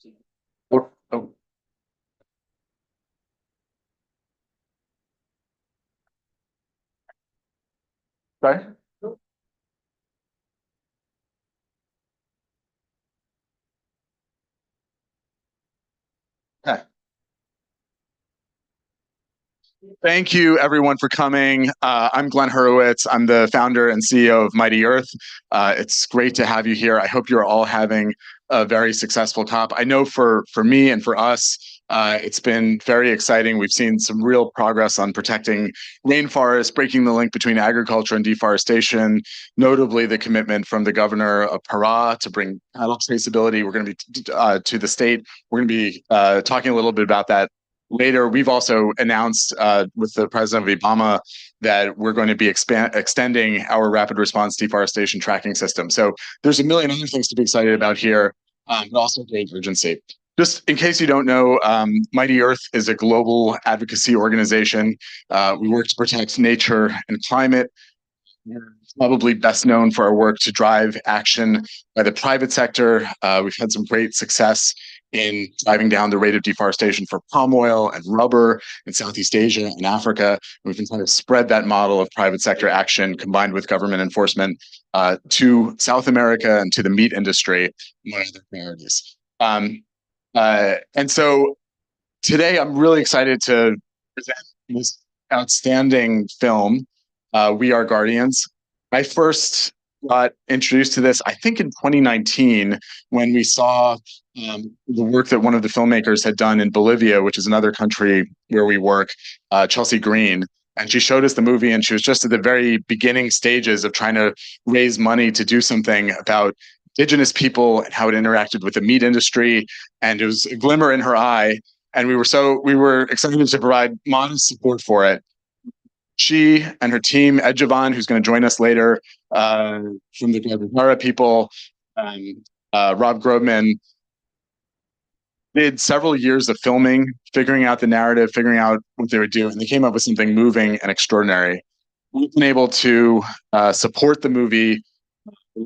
Oh, oh, sorry. Okay. Thank you, everyone, for coming. I'm Glenn Hurwitz. I'm the founder and CEO of Mighty Earth. It's great to have you here. I hope you're all having a very successful COP. I know for me and for us, it's been very exciting. We've seen some real progress on protecting rainforests, breaking the link between agriculture and deforestation, notably the commitment from the governor of Pará to bring cattle traceability. We're going to be to the state. We're going to be talking a little bit about that later. We've also announced with the President of Obama that we're going to be extending our rapid response deforestation tracking system. So there's a million other things to be excited about here, but also great urgency. Just in case you don't know, Mighty Earth is a global advocacy organization. We work to protect nature and climate. We're probably best known for our work to drive action by the private sector. We've had some great success in driving down the rate of deforestation for palm oil and rubber in Southeast Asia and Africa. We've been trying to spread that model of private sector action combined with government enforcement to South America and to the meat industry, among other priorities. And so today I'm really excited to present this outstanding film, We Are Guardians. I first got introduced to this, I think, in 2019 when we saw the work that one of the filmmakers had done in Bolivia, which is another country where we work, Chelsea Green. And she showed us the movie, and she was just at the very beginning stages of trying to raise money to do something about indigenous people and how it interacted with the meat industry. And it was a glimmer in her eye. And we were excited to provide modest support for it. She and her team, Ed Javan, who's going to join us later, from the Guadalajara people, Rob Grobman, did several years of filming, figuring out the narrative, figuring out what they would do, and they came up with something moving and extraordinary. We've been able to support the movie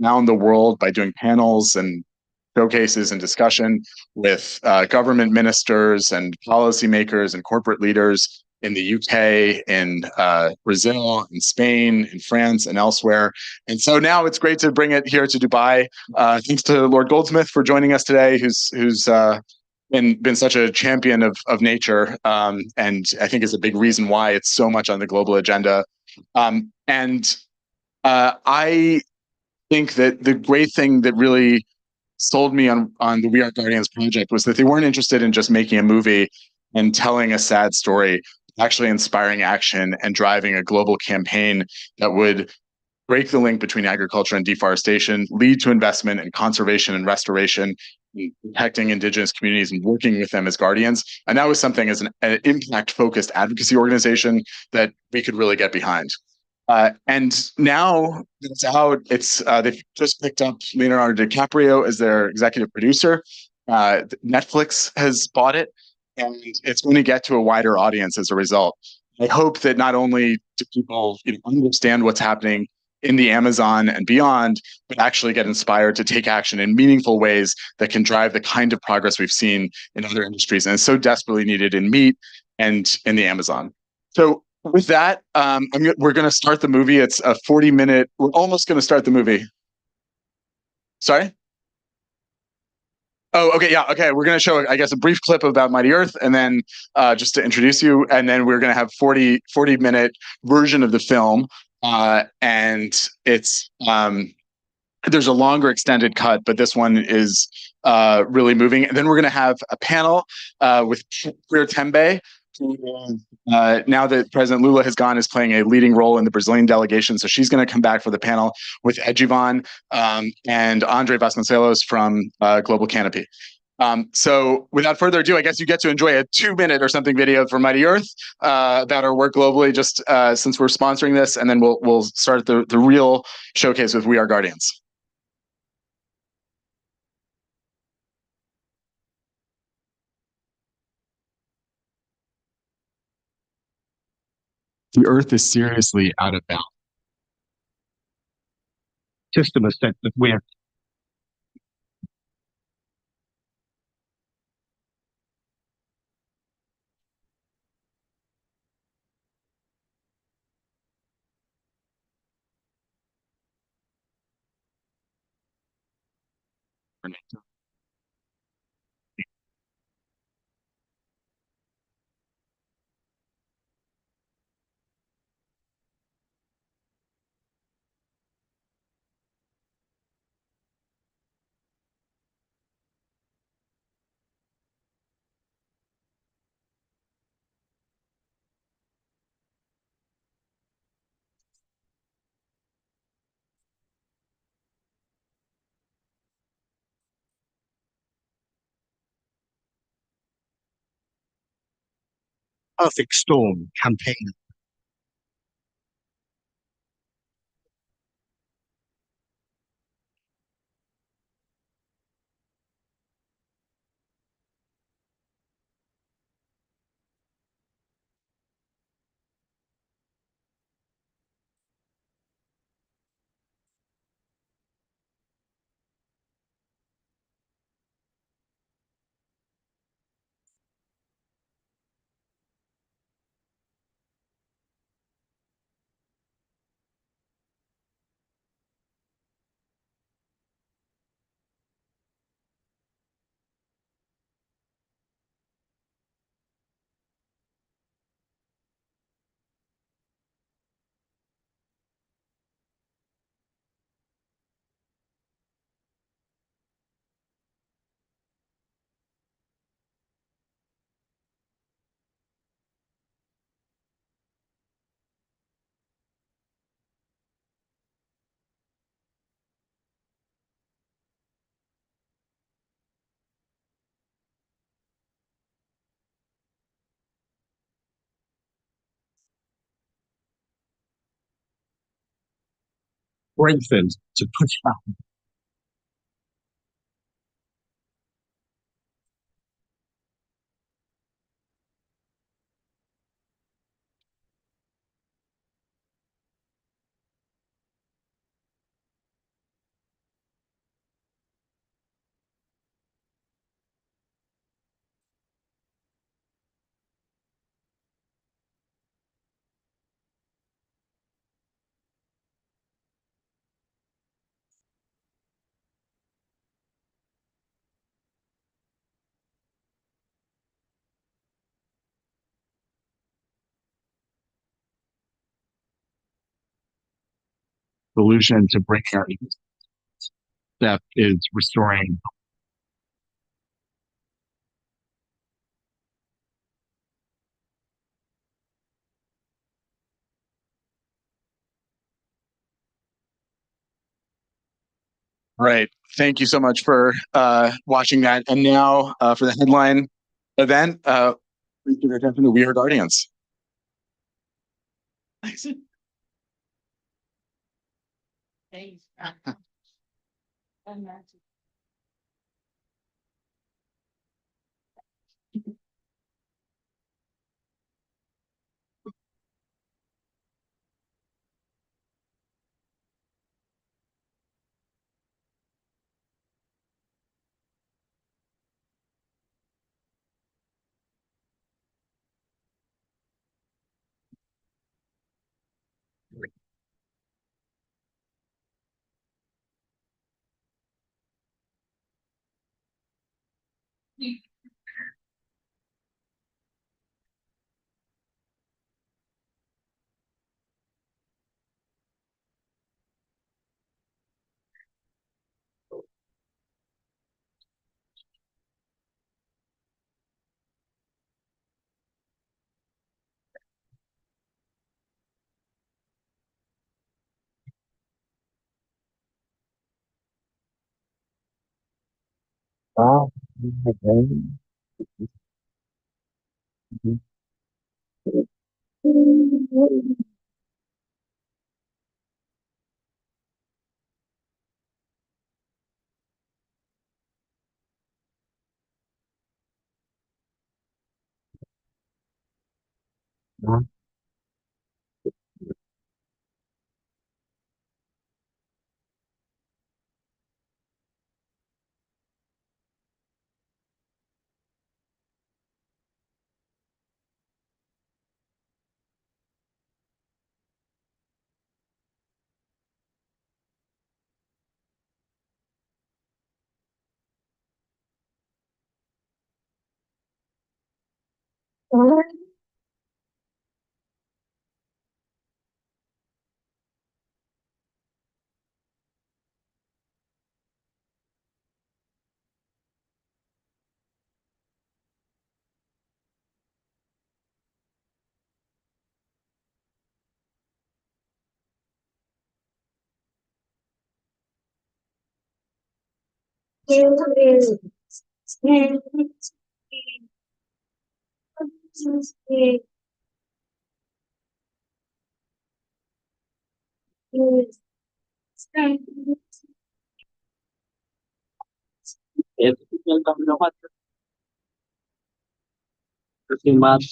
around the world by doing panels and showcases and discussion with government ministers and policymakers and corporate leaders in the UK, in Brazil, in Spain, in France, and elsewhere. And so now it's great to bring it here to Dubai. Thanks to Lord Goldsmith for joining us today, who's been such a champion of nature, and I think is a big reason why it's so much on the global agenda. And I think that the great thing that really sold me on the We Are Guardians project was that they weren't interested in just making a movie and telling a sad story, actually inspiring action and driving a global campaign that would break the link between agriculture and deforestation, lead to investment in conservation and restoration, and protecting indigenous communities and working with them as guardians. And that was something as an impact focused advocacy organization that we could really get behind. And now it's out. They've just picked up Leonardo DiCaprio as their executive producer. Netflix has bought it, and it's going to get to a wider audience as a result. I hope that not only do people understand what's happening in the Amazon and beyond, but actually get inspired to take action in meaningful ways that can drive the kind of progress we've seen in other industries and is so desperately needed in meat and in the Amazon. So with that, we're going to start the movie. It's a 40-minute. We're almost going to start the movie. Sorry? Oh, okay, yeah, okay. We're going to show, I guess, a brief clip about Mighty Earth, and then just to introduce you, and then we're going to have 40-minute version of the film, and it's there's a longer extended cut, but this one is really moving. And then we're going to have a panel with Queer Tembe, now that President Lula has gone, is playing a leading role in the Brazilian delegation. So she's going to come back for the panel with Edjivan and Andre Vasconcelos from Global Canopy. So without further ado, I guess you get to enjoy a 2-minute or something video from Mighty Earth about our work globally, just since we're sponsoring this, and then we'll start the real showcase with We Are Guardians. The Earth is seriously out of balance. System is that we have Perfect Storm campaign. Strengthened to push back. Solution to bring our step is restoring. Right. Thank you so much for watching that. And now for the headline event, please give your attention to We Are Guardians. Oh,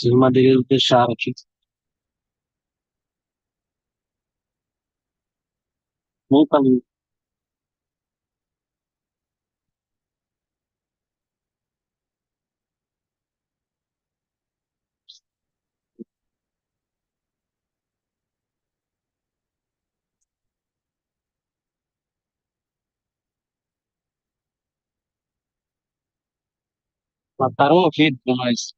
Os madeireiros deixaram aqui. Muito ali. Mataram a vida de nós.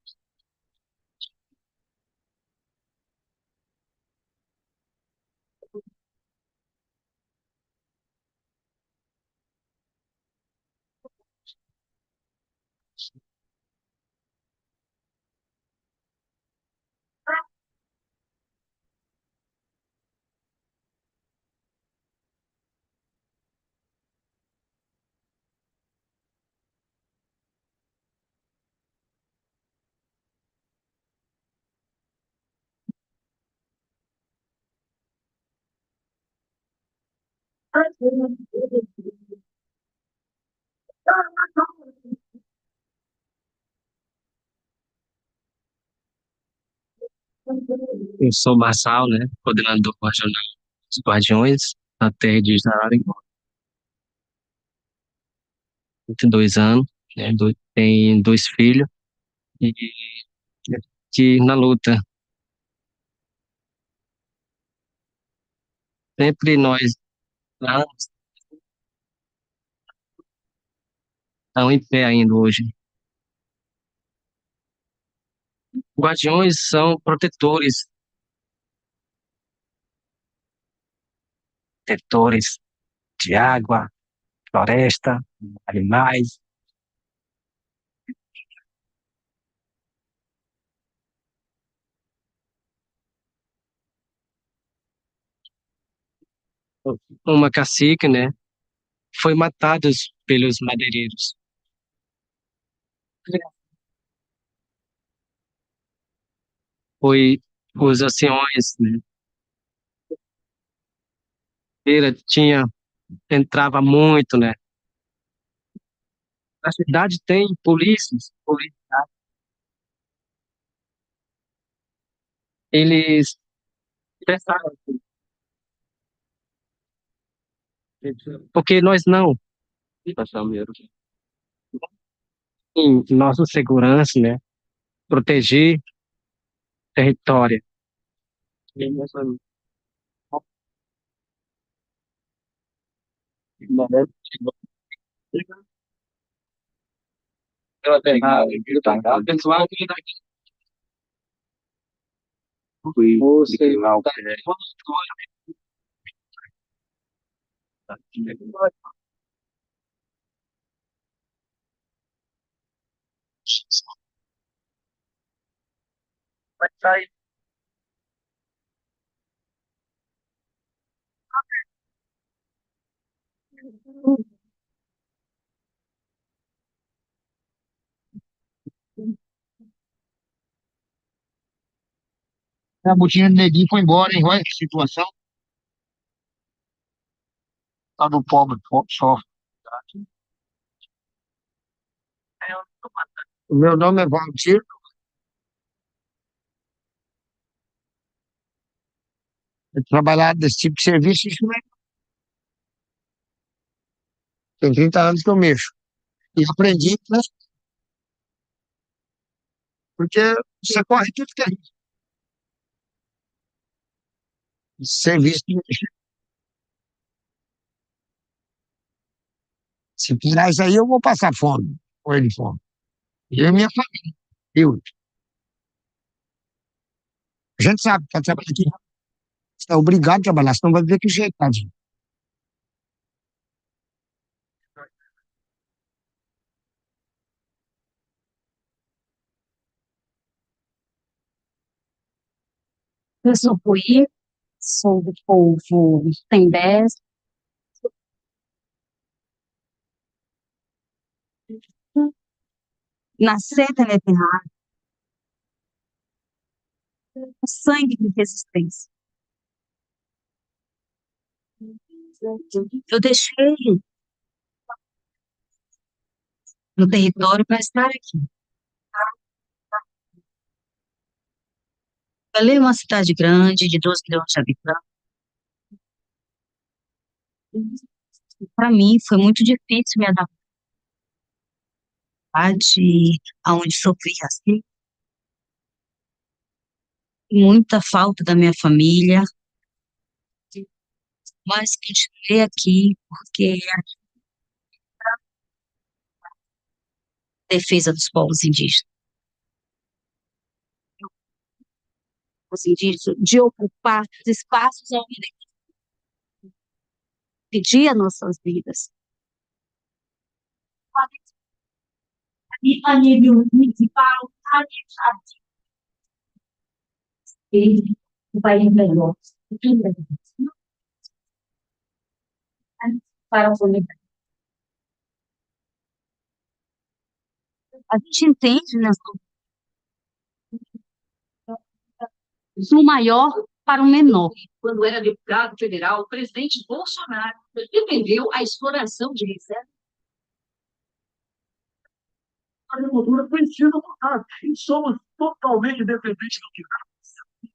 Eu sou Marçal, né? Coordenador regional dos Guardiões da Terra de Araranguá. 22 anos, né? Tem dois filhos e que na luta. Sempre nós estamos em pé ainda hoje. Guardiões são protetores de água, floresta, animais. Uma cacique, né? Foi matada pelos madeireiros. Foi os anciões, né? Tinha, entrava muito, né? Na cidade tem polícias, eles pensaram, porque nós não, em nossa segurança, né? Proteger território. Pessoal, você a botinha do neguinho foi embora, hein? Olha que situação. Tá do pobre, só. O meu nome é Valdir. Eu trabalhar desse tipo de serviço, isso mesmo. Tem 30 anos que eu mexo. E aprendi, né? Porque você corre tudo que é serviço. Se tirar isso aí, eu vou passar fome. Com ele fome. E eu e minha família. Eu. A gente sabe, pode trabalhar aqui, você é obrigado a trabalhar, senão vai ver que jeito, tadinho. Eu sou Puí, sou do povo Tembés. Nascer na terra, sangue de resistência. Eu deixei no território para estar aqui. Falei uma cidade grande, de 12 milhões de habitantes. Para mim foi muito difícil me adaptar aonde sofri racismo, muita falta da minha família, mas continuei aqui porque é a defesa dos povos indígenas. Os indígenas, de ocupar os espaços onde pedir as nossas vidas. A nível municipal, a nível o país melhor. Para a unidade. A gente entende, né? Do maior para o menor. Quando era deputado federal, o presidente Bolsonaro defendeu a exploração de reservas. A agricultura precisa mudar e somos totalmente dependentes do que.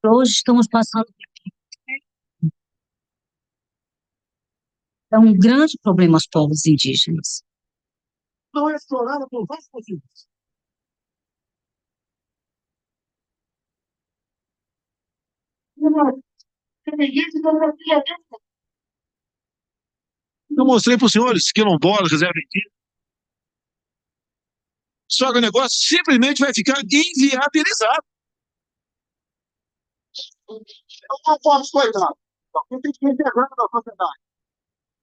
Hoje estamos passando por um grande problema aos povos indígenas. Não é explorada por vários motivos. Eu mostrei para os senhores quilombolas, reserva indígena. Só que o negócio simplesmente vai ficar inviabilizado. Eu não posso coitado. Eu tenho que integrar na sociedade.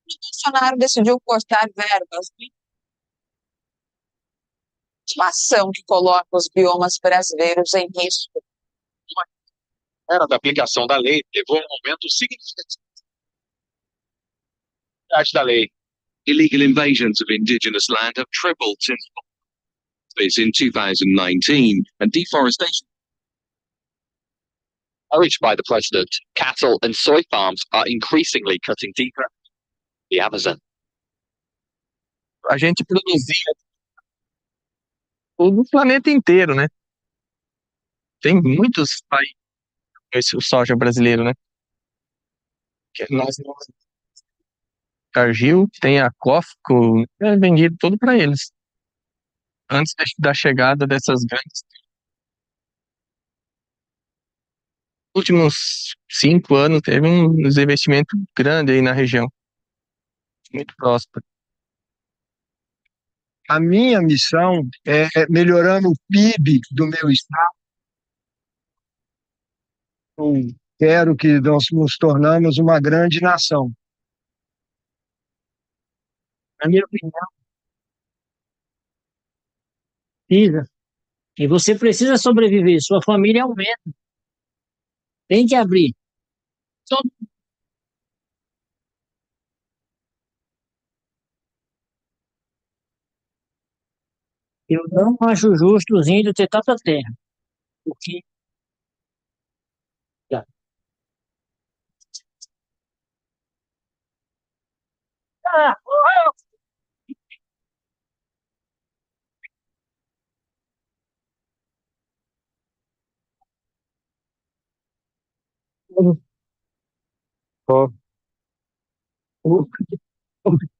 O Bolsonaro decidiu cortar verbas de uma ação que coloca os biomas brasileiros em risco. Era da aplicação da lei levou a um aumento significativo da lei. Illegal invasions of indigenous land have tripled since this in 2019, and deforestation Urged by the president, cattle and soy farms are increasingly cutting deeper the Amazon. A gente produzia o planeta inteiro, né? Tem muitos países esse o soja brasileiro, né? Que nós Cargill, tem a Cofco, é vendido tudo para eles. Antes da chegada dessas grandes. Nos últimos 5 anos teve um investimento grande aí na região. Muito próspero. A minha missão é melhorando o PIB do meu estado. Eu quero que nós nos tornamos uma grande nação. Na minha opinião, precisa. E você precisa sobreviver, sua família aumenta. Tem que abrir. Só eu não acho justo os índios ter tanta terra. Porque tá. Ah, Ó,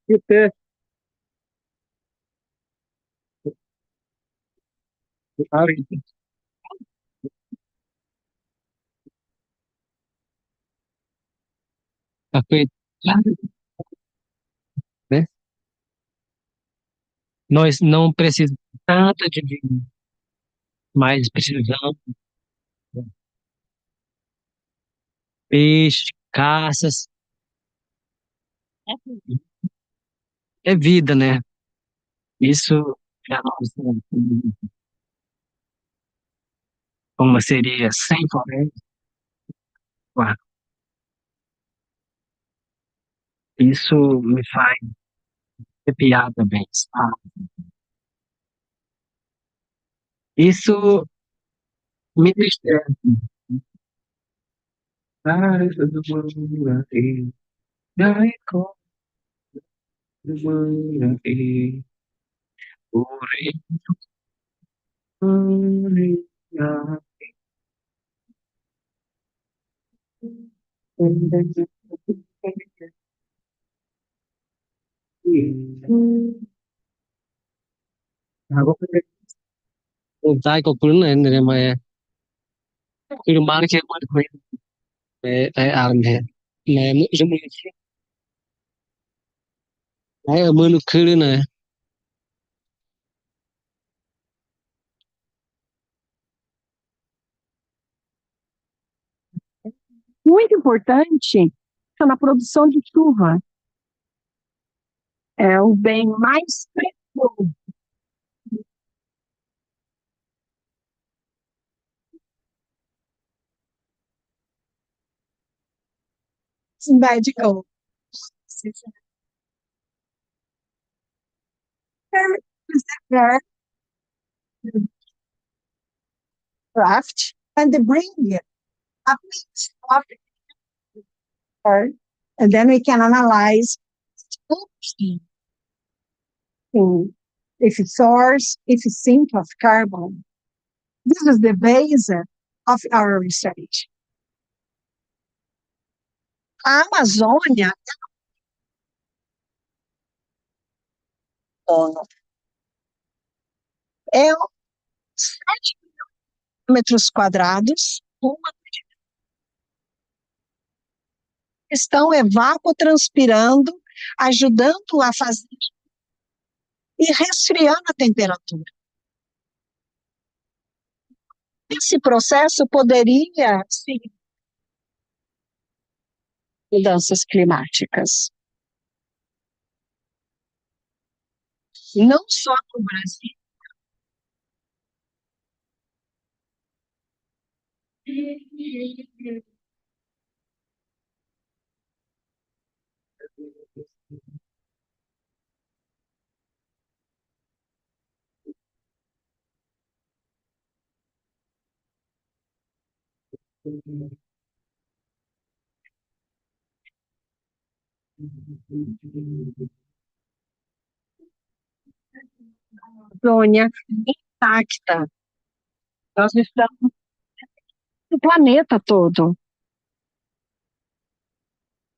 que ter Tá feito, né? Nós não precisamos tanto de dinheiro, mas precisamos peixe, caças. É vida, né? Isso é a nossa. Como seria sem floresta? Ué, isso me faz arrepiar também, sabe? Isso me entristece. Ai, todo mundo aqui, ai, como mundo aqui, por aí, por aí, Tay có cuốn này này mà cứ bán cái cuốn này tại à này này mới giống như này ở bên kia này Muito importante na produção de chuva. É o bem mais precioso. Medical craft and bring a piece of it, and then we can analyze if it's source, if it's sink of carbon. This is the base of our research. A Amazônia é 7 metros quadrados, estão evapotranspirando, ajudando a fazer e resfriando a temperatura. Esse processo poderia ser mudanças climáticas. Não só no Brasil. Amazônia intacta. Nós estamos no planeta todo.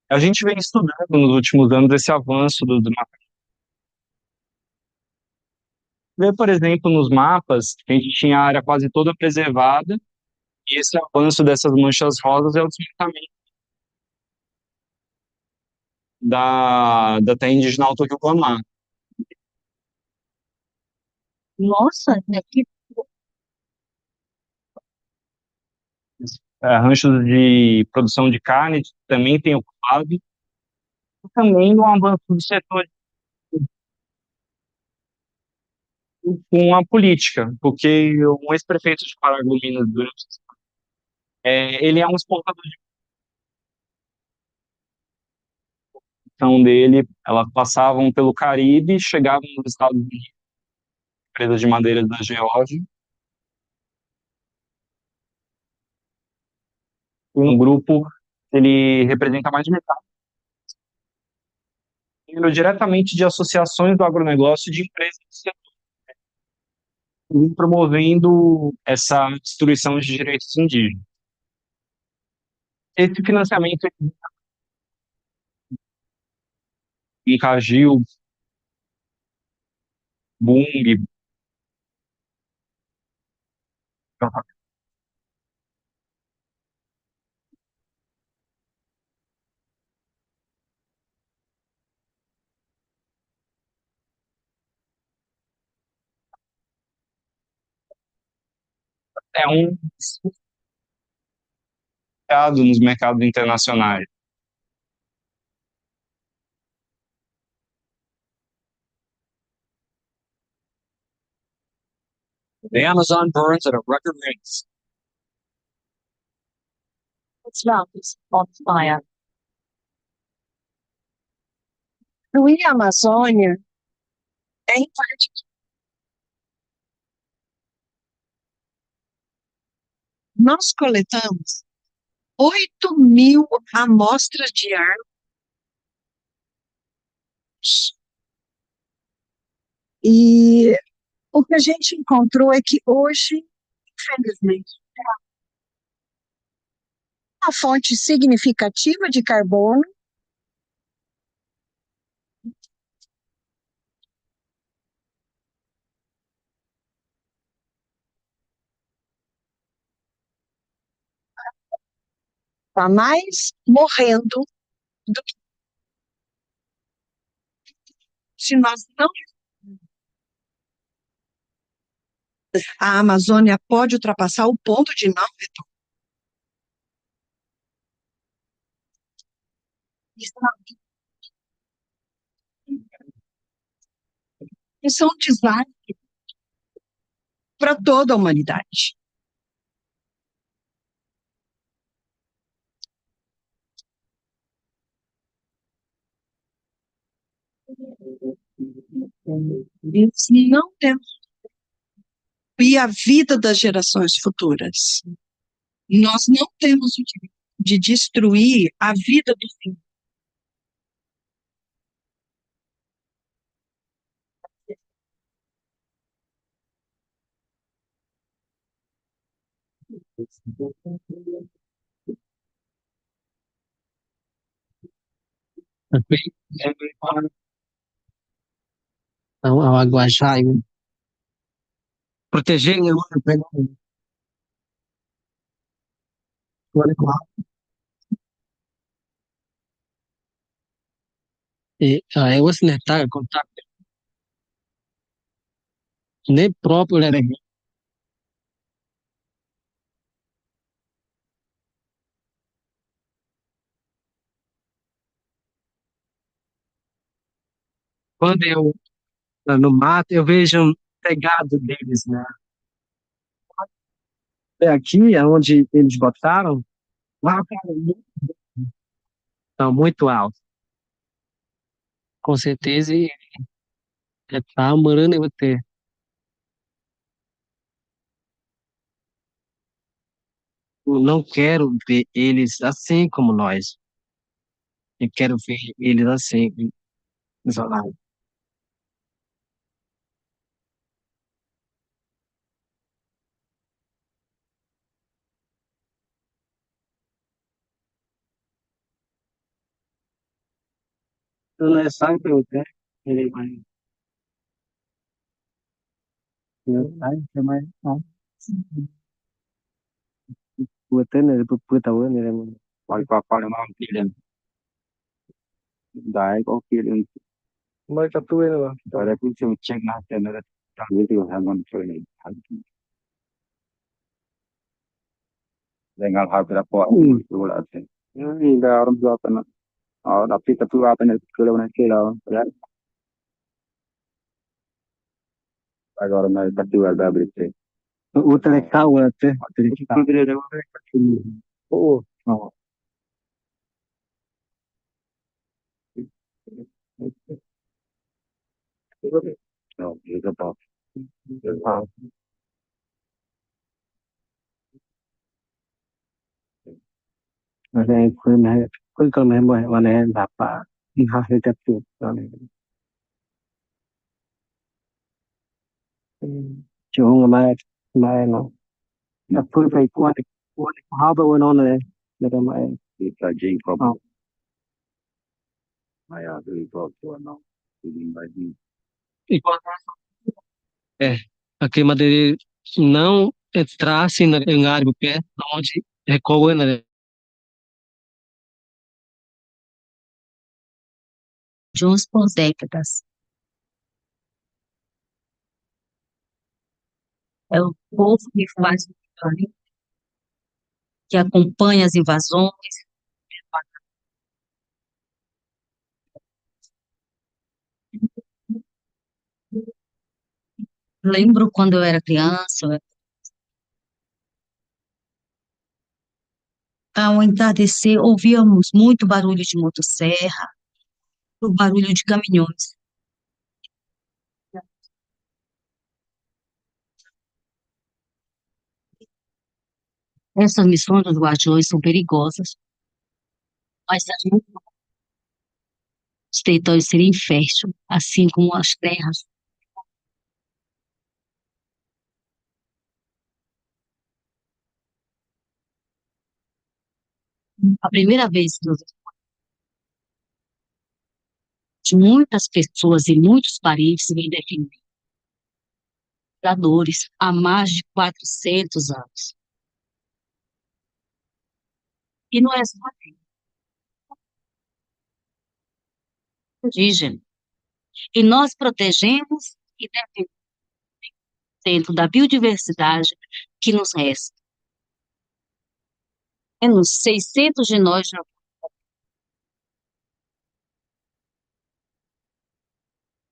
A gente vem estudando nos últimos anos esse avanço do mapa. Vê, por exemplo, nos mapas, que a gente tinha a área quase toda preservada, e esse avanço dessas manchas rosas é o desmatamento da terra indígena Alto-Rio-Guamá. Nossa, que Ranchos de produção de carne também tem ocupado, e também no avanço do setor com a política, porque um ex-prefeito de Paragominas, ele é um exportador de produção dele, elas passavam pelo Caribe, chegavam nos Estados Unidos, empresas de madeiras da Geórgia, e um grupo, ele representa mais de metade, vindo diretamente de associações do agronegócio e de empresas do setor, promovendo essa destruição de direitos indígenas. Esse financiamento em Cagil, Bung, é um, nos mercados internacionais. The Amazon burns at a record rate. Mountains on fire. Destruir a Amazônia é inválido. Nós coletamos 8.000 amostras de ar. E o que a gente encontrou é que hoje, infelizmente, uma fonte significativa de carbono está mais morrendo do que se nós não. A Amazônia pode ultrapassar o ponto de não retorno. Isso é um desastre para toda a humanidade. Nós não temos e a vida das gerações futuras. Nós não temos o direito de destruir a vida do filho. Ao aguajar, proteger o وصلت contact nem próprio era quando eu no mato eu vejo um pegado deles, né? É aqui é onde eles botaram, lá cara, estão muito alto. Com certeza tá morando em você. Eu não quero ver eles assim como nós. Eu quero ver eles assim, isolados. Não é só que eu quero, ele vai. Eu sai, você vai. Putin này tôi tàu này là Qual é o nome dele? Daí, qual que ele... mới tập tôi rồi. Olha, por isso eu tinha que nascer, né? Talvez eu haven't training. Dengan harga apa? Betul ada. Ini dah orang tua kan. Oh, tapi apa nih kalau nanti lah, ya. Agora mais batu ada berita. Outra é calma, até. Oh, oh. Não, isso é bom. Ada kun hai kun kalau memang mana dapat hasil tertutup. Chung mai nó phương phải quan how about nó này là mai Isso é gente como. Aí a do próprio não. Tudo vai vir. a queima dele não entrasse em área pé onde recolhe na Juntos por décadas. É o povo que faz o planeta. que acompanha as invasões. Lembro quando eu era criança, ao entardecer, ouvíamos muito barulho de motosserra, o barulho de caminhões. Essas missões dos guardiões são perigosas, mas os territórios seriam inférteis, assim como as terras. A primeira vez que muitas pessoas e muitos parentes vêm defender predadores há mais de 400 anos. E não é só indígena. E nós protegemos e defendemos dentro da biodiversidade que nos resta. Menos 600 de nós já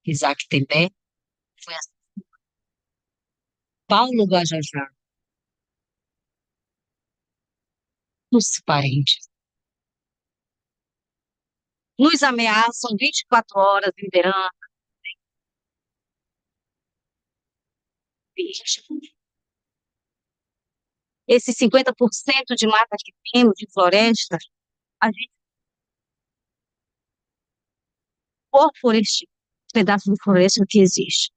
Isaac Tebé, foi assim. Paulo Guajajá, os parentes. Nos ameaçam 24 horas em verão. Esses 50% de mata que temos, de floresta, a gente por este pedaço de floresta que existe.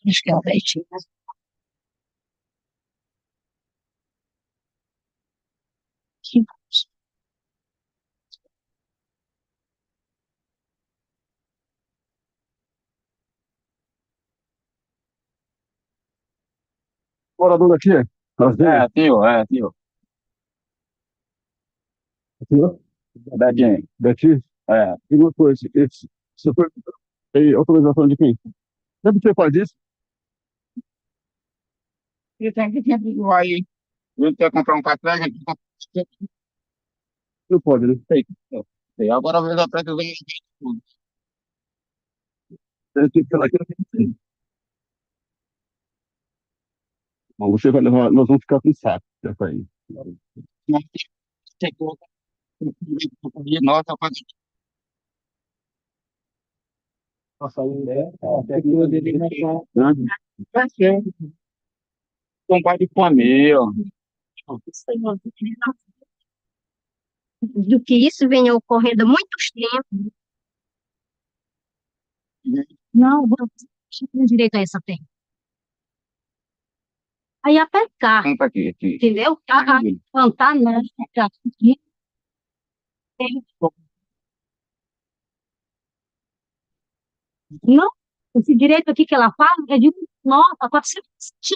Acho que é o Betinho. Morador daqui? Tio. Aqui, ó. Daqui? E uma coisa, você foi tem autorização de quem? Sempre que você faz isso? E tem que sempre vai. Eu quer comprar um café, a gente Não pode, né? tem. Agora a vez da preta vem tudo. Tem que ir pela aqui. Bom, você vai levar, nós vamos ficar com saco dessa aí. Mas tem que colocar nossa, Nossa, aí, até que eu dele né? vai ser um pai de família. Do que isso venha ocorrendo há muitos tempos. Não, você tem direito a essa terra. Aí a pescar, Vamos aqui. entendeu? A plantar, não. Não, esse direito aqui que ela fala é de, nossa, 400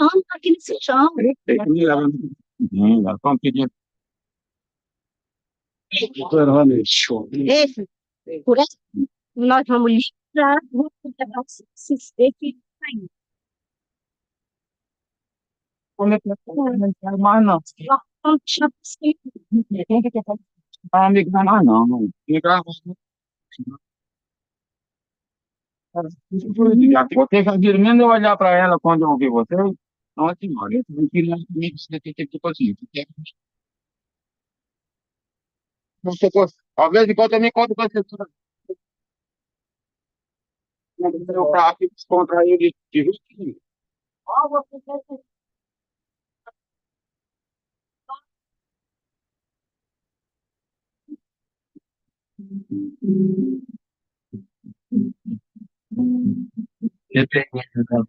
anos aqui nesse chão. Tem que me levar. Vamos pedir. Esse, por isso, nós vamos livrar, vamos levar esse aí. Como é que não quero mais não. Nós vamos deixar você. Quem que quer amigo não mais não. Fica. Você já viram mesmo eu olhar para ela quando eu ouvi você? Nossa senhora, eu não queria tipo assim. Você, às vezes, quando eu me conto com você, eu pra descontrair de jeitinho. Ó, você quer ser. Dependendo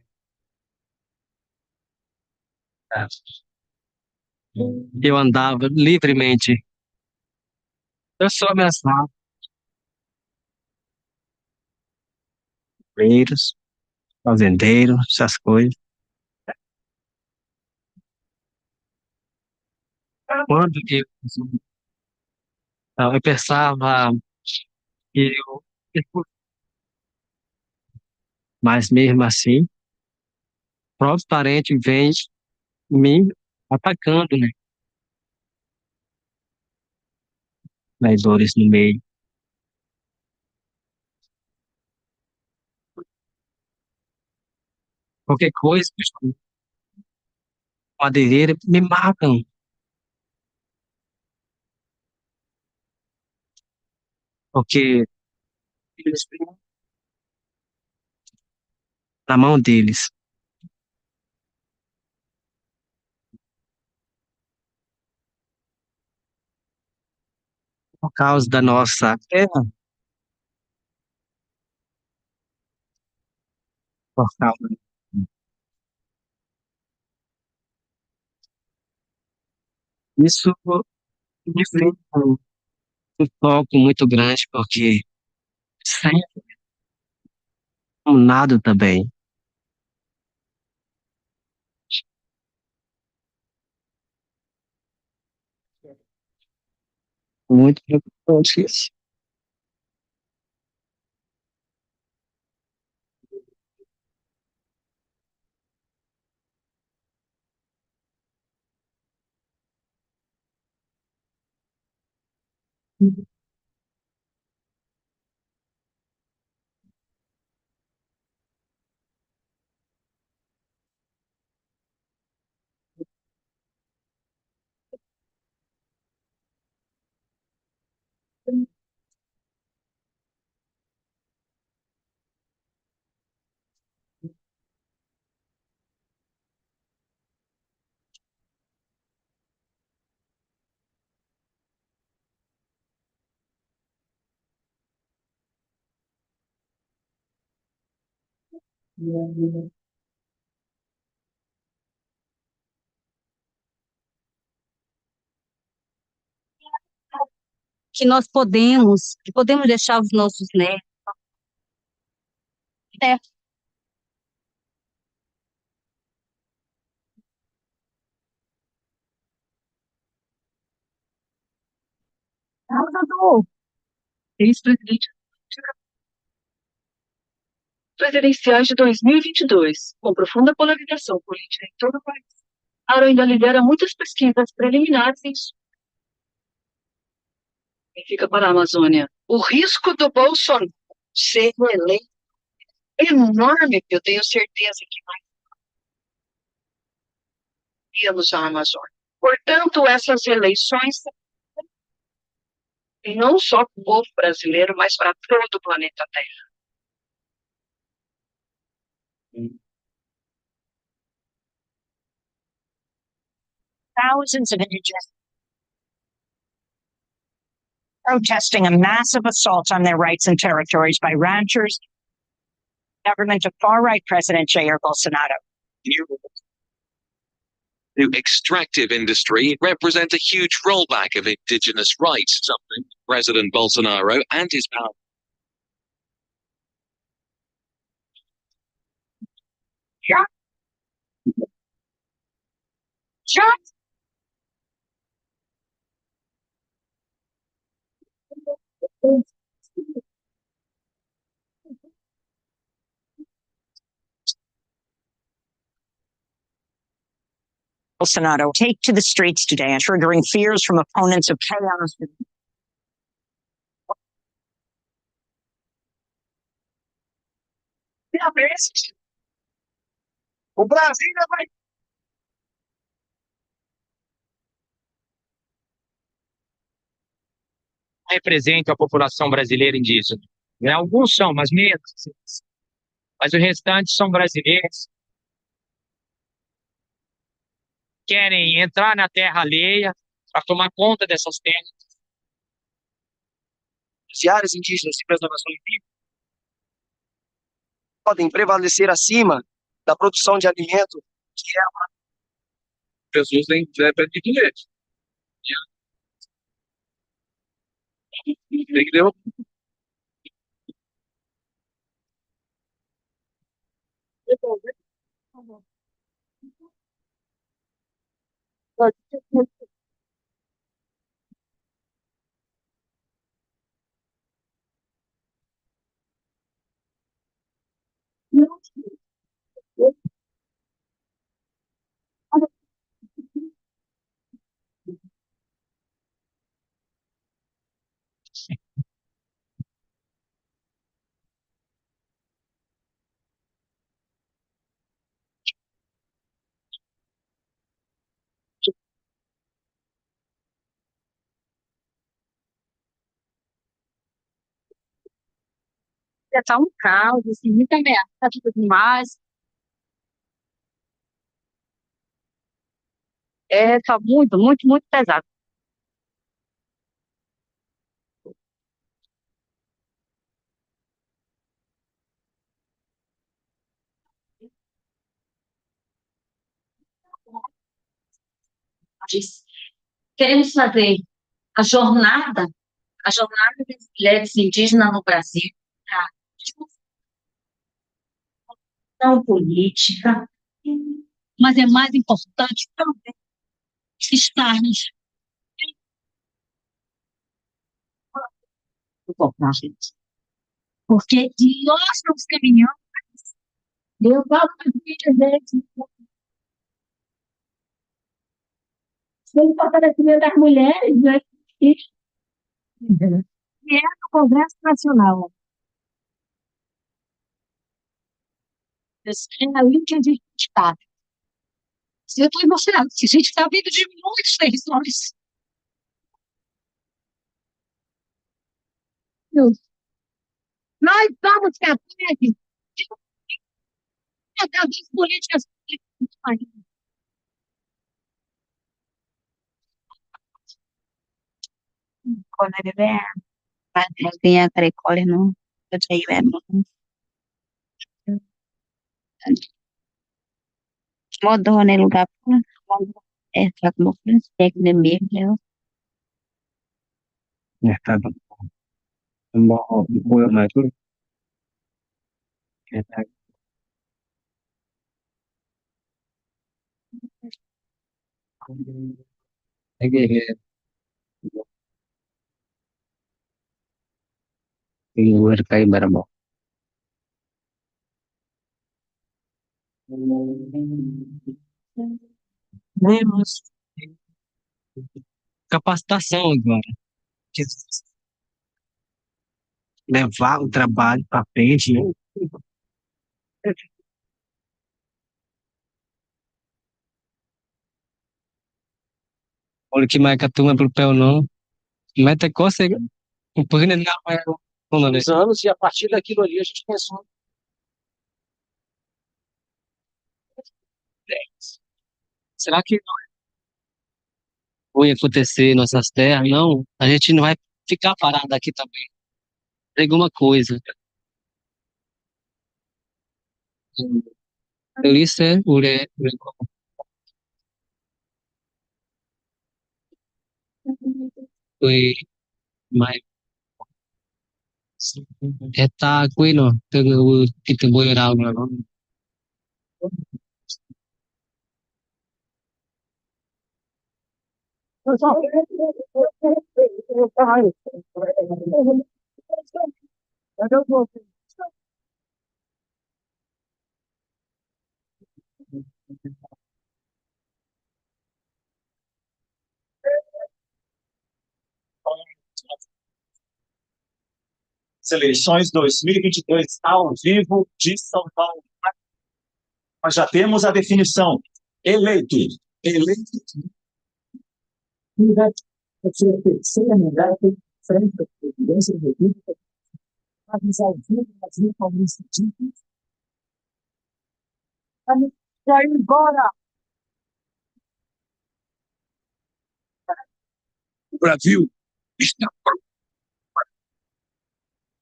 eu andava livremente. Eu sou ameaçado. Obreiros, fazendeiros, essas coisas. Quando eu pensava que eu Mas mesmo assim, o próprio parente vem me atacando, né? Traidores no meio. Qualquer coisa, madeireira, me matam. Porque eles têm na mão deles. Por causa da nossa terra, por causa isso me fez um foco muito grande, porque sem nada também. Muito preocupante isso. Que nós podemos deixar os nossos netos. É, Ex-presidente presidenciais de 2022, com profunda polarização política em todo o país. Aro ainda lidera muitas pesquisas preliminares em significa para a Amazônia. O risco do Bolsonaro ser reeleito é enorme, eu tenho certeza que nós temos a Amazônia. Portanto, essas eleições não só para o povo brasileiro, mas para todo o planeta Terra. Thousands of indigenous protesting a massive assault on their rights and territories by ranchers, government of far-right President Jair Bolsonaro. The extractive industry represents a huge rollback of indigenous rights, something President Bolsonaro and his power. Bolsonaro take to the streets today and triggering fears from opponents of chaos. O Brasil vai. Representam a população brasileira indígena. Né? Alguns são, mas menos. Mas o restante são brasileiros. Querem entrar na terra alheia para tomar conta dessas terras. As áreas indígenas e preservação indígena podem prevalecer acima da produção de alimento que é uma... Pessoas têm que ler. Tem que derrubar. Já tá um caos, assim, muita ameaça, tudo demais. É, tá muito, muito, muito pesado. Queremos fazer a jornada, a jornada das mulheres indígenas no Brasil, tá? Discussão política, mas é mais importante também estarmos importantes, porque nós estamos caminhando, eu falo para muitas vezes, sem fortalecimento das mulheres, né? E é o Congresso Nacional. É ali que a gente está. Eu estou emocionada, porque a gente está vindo de muitos territórios. Nós somos capazes de das políticas do país. Quando ele vem, tem tricole no, eu sei, mudou né lugar é só como técnica mesmo Tá bom. Boa noite. É guerreiro. Em lugar kayo baramo. Temos capacitação agora, que levar o trabalho para frente, né? Olha que mais que a turma pelo pé ou não, mete coisa, um pouquinho de anos e a partir daquilo ali a gente pensou. Será que vai acontecer em nossas terras? Não, a gente não vai ficar parado aqui também. Tem alguma coisa. Isso é foi mais está bueno, tengo que te voy a dar algo, ¿no? Eleições 2022 ao vivo de São Paulo. Nós já temos a definição. Eleito. Eleito. Vai ser a terceira mulher frente à presidência da República, avisar o vivo do Brasil Paulista. Vai embora! O Brasil está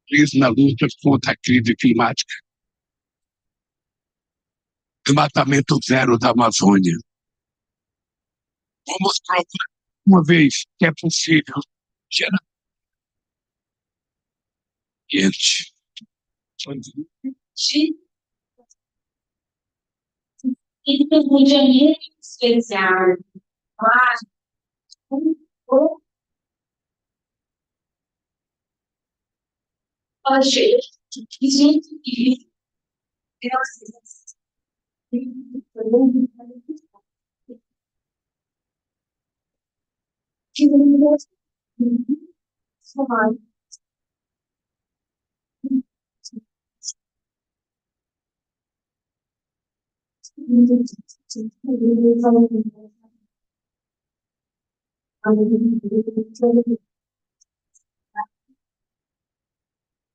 preso na luta contra a crise climática. Desmatamento zero da Amazônia. Vamos provar uma vez que é possível gerar ambiente. Ele tem um dinheiro especial. Achei que gente que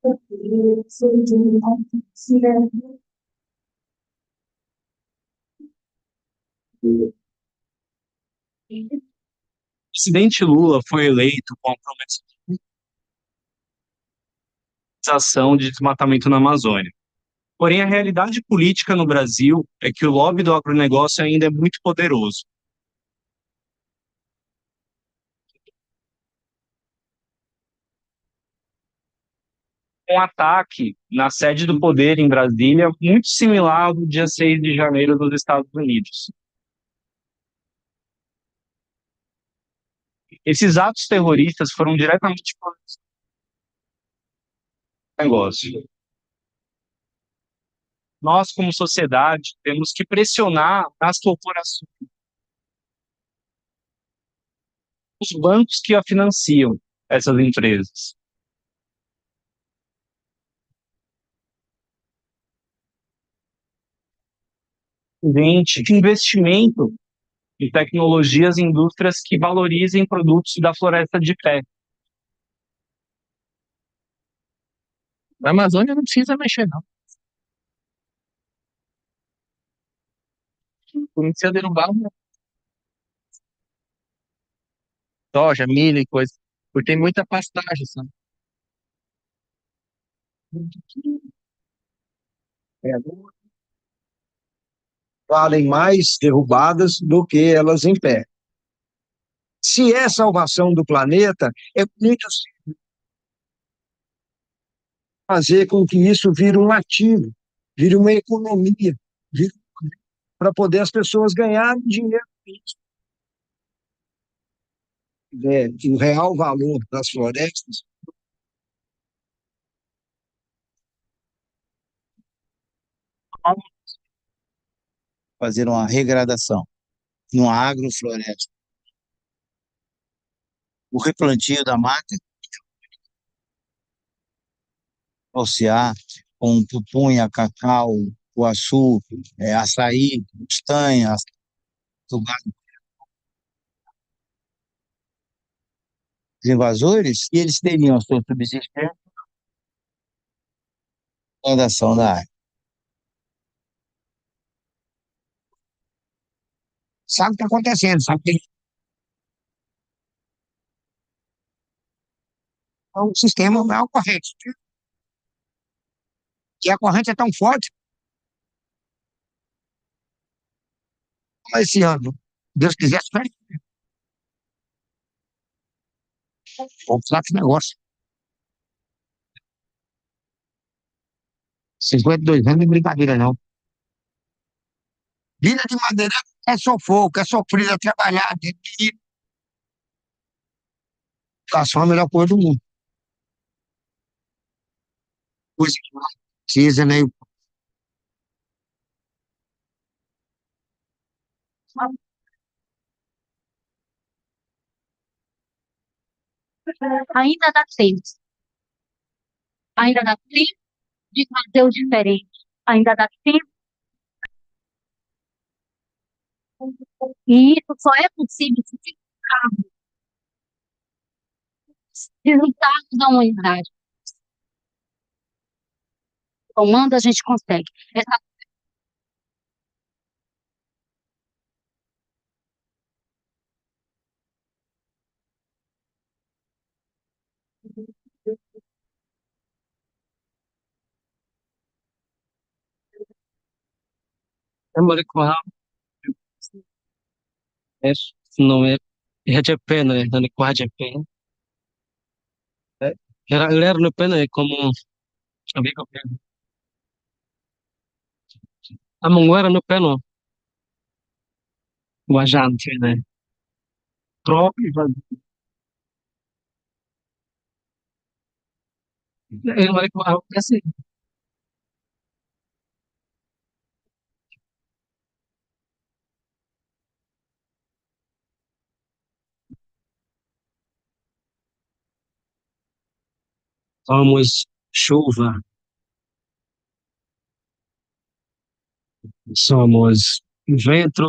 O presidente Lula foi eleito com a promessa de realização de desmatamento na Amazônia. Porém, a realidade política no Brasil é que o lobby do agronegócio ainda é muito poderoso. Um ataque na sede do poder em Brasília, muito similar ao do dia 6 de janeiro dos Estados Unidos. Esses atos terroristas foram diretamente para o negócio. Nós, como sociedade, temos que pressionar as corporações, os bancos que a financiam, essas empresas. Gente, investimento em tecnologias e indústrias que valorizem produtos da floresta de pé. A Amazônia não precisa mexer, não. Não precisa derrubar soja, milho e coisa. Porque tem muita pastagem, sabe? É, valem mais derrubadas do que elas em pé. Se é salvação do planeta, é muito simples fazer com que isso vire um ativo, vire uma economia, para poder as pessoas ganharem dinheiro com isso. O real valor das florestas. Fazer uma regradação numa agrofloresta. O replantio da mata, associar com pupunha, cacau, cuaçu, açaí, castanha, os invasores, e eles teriam a sua subsistência na degradação da área. Sabe o que está acontecendo, sabe que o sistema é a corrente. E a corrente é tão forte, como esse ano, Deus quiser, vamos lá que negócio. 52 anos não é brincadeira, não. Vida de madeira é sufoco, é sofrido, é trabalhar, é ir. Educação é a melhor coisa do mundo. Coisa que não precisa, né? Ainda dá tempo. Ainda dá tempo de fazer o diferente. Ainda dá tempo. E isso só é possível se ficarmos resultados da humanidade. Comando a gente consegue. Essa Amerika nome HCP, né? Com HCP. Era ler pena como amigo. A mangueira no peno, o agente, né? Próprio, ele vai com a assim, somos chuva, somos vento,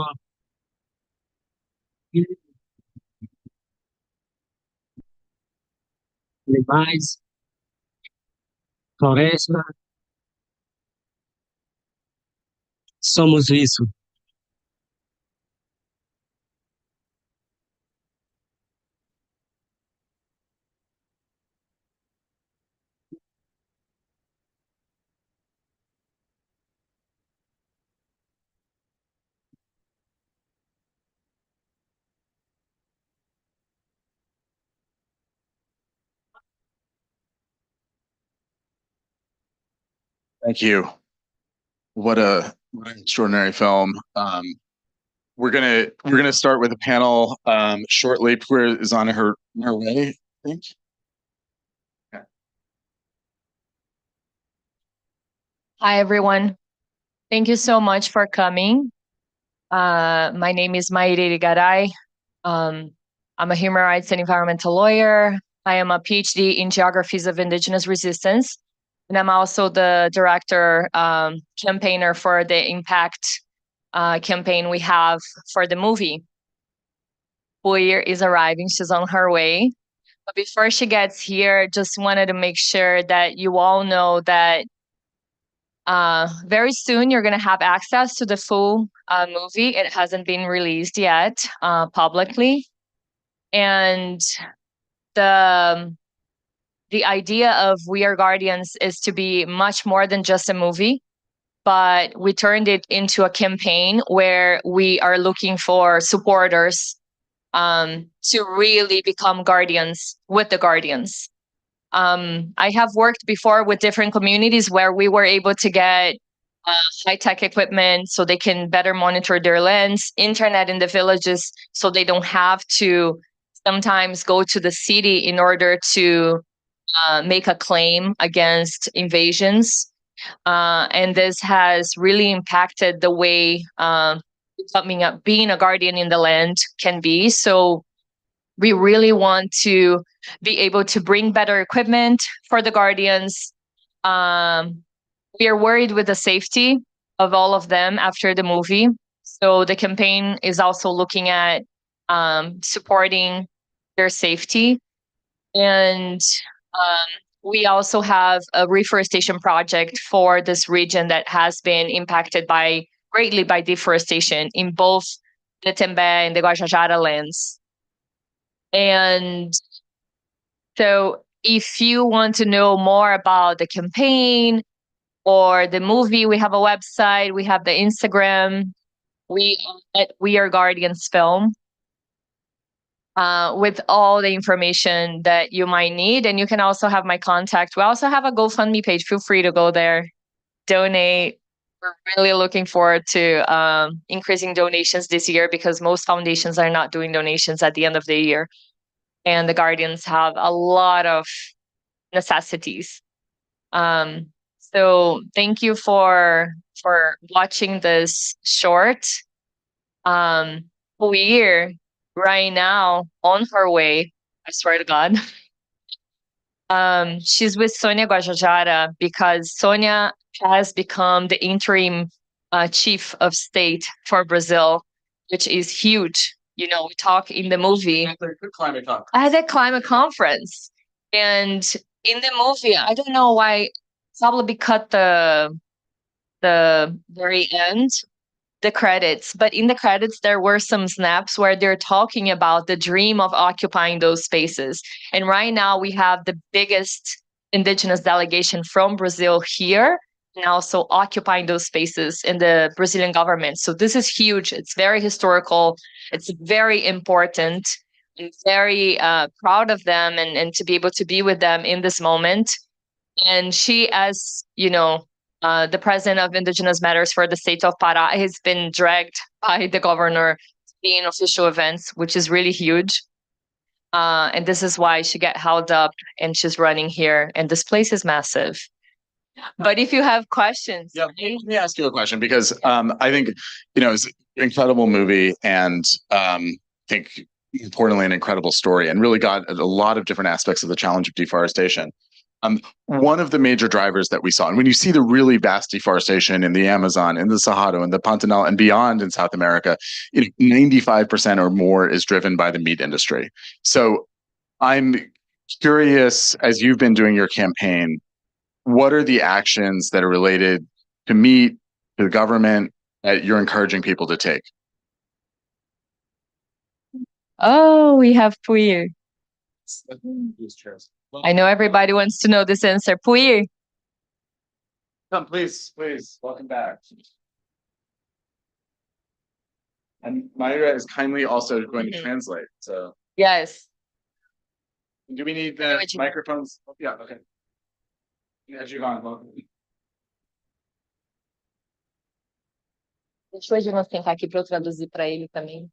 animais, floresta. Somos isso. Thank you. What an extraordinary film. We're gonna start with a panel shortly. Pura is on her way, I think. Yeah. Hi, everyone. Thank you so much for coming. My name is Maire Garay. I'm a human rights and environmental lawyer. I am a PhD in geographies of indigenous resistance, and I'm also the director campaigner for the impact campaign we have for the movie. Pura is arriving. She's on her way. But before she gets here, just wanted to make sure that you all know that very soon you're going to have access to the full movie. It hasn't been released yet publicly. And the idea of We Are Guardians is to be much more than just a movie, but we turned it into a campaign where we are looking for supporters to really become guardians with the Guardians. I have worked before with different communities where we were able to get high-tech equipment so they can better monitor their lands, internet in the villages so they don't have to sometimes go to the city in order to make a claim against invasions. And this has really impacted the way being a guardian in the land can be. So we really want to be able to bring better equipment for the Guardians. We are worried with the safety of all of them after the movie. So the campaign is also looking at supporting their safety. And we also have a reforestation project for this region that has been impacted greatly by deforestation in both the Tembe and the Guajajara lands. And so if you want to know more about the campaign or the movie, we have a website, we have the Instagram, we Are Guardians Film, with all the information that you might need. And you can also have my contact. We also have a GoFundMe page. Feel free to go there, donate. We're really looking forward to increasing donations this year because most foundations are not doing donations at the end of the year. And the Guardians have a lot of necessities. So thank you for watching this short. We're right now on her way, I swear to God. She's with Sonia Guajajara because Sonia has become the interim chief of state for Brazil, which is huge. You know, we talk in the movie at the climate conference. And in the movie, I don't know why probably cut the very end, the credits, but in the credits there were some snaps where they're talking about the dream of occupying those spaces. And right now we have the biggest indigenous delegation from Brazil here and also occupying those spaces in the Brazilian government. So this is huge. It's very historical. It's very important. I'm very proud of them and to be able to be with them in this moment. And she, as you know, the president of Indigenous Matters for the state of Pará, has been dragged by the governor to be in official events, which is really huge. And this is why she got held up and she's running here. And this place is massive. But if you have questions. Yeah, let me ask you a question because I think, it's an incredible movie and I think importantly, an incredible story and really got a lot of different aspects of the challenge of deforestation. One of the major drivers that we saw, and when you see the really vast deforestation in the Amazon, in the Cerrado, in the Pantanal, and beyond in South America, 95% or more is driven by the meat industry. So I'm curious, as you've been doing your campaign, what are the actions that are related to meat, to the government, that you're encouraging people to take? Oh, we have Puir. I know everybody wants to know this answer. Puir. Come, please, welcome back. And Mayra is kindly also going to translate. So Yes. do we need the microphones? Yeah, okay. Edjivan, welcome. Deixa o Edvan sentar aqui para eu traduzir para ele também.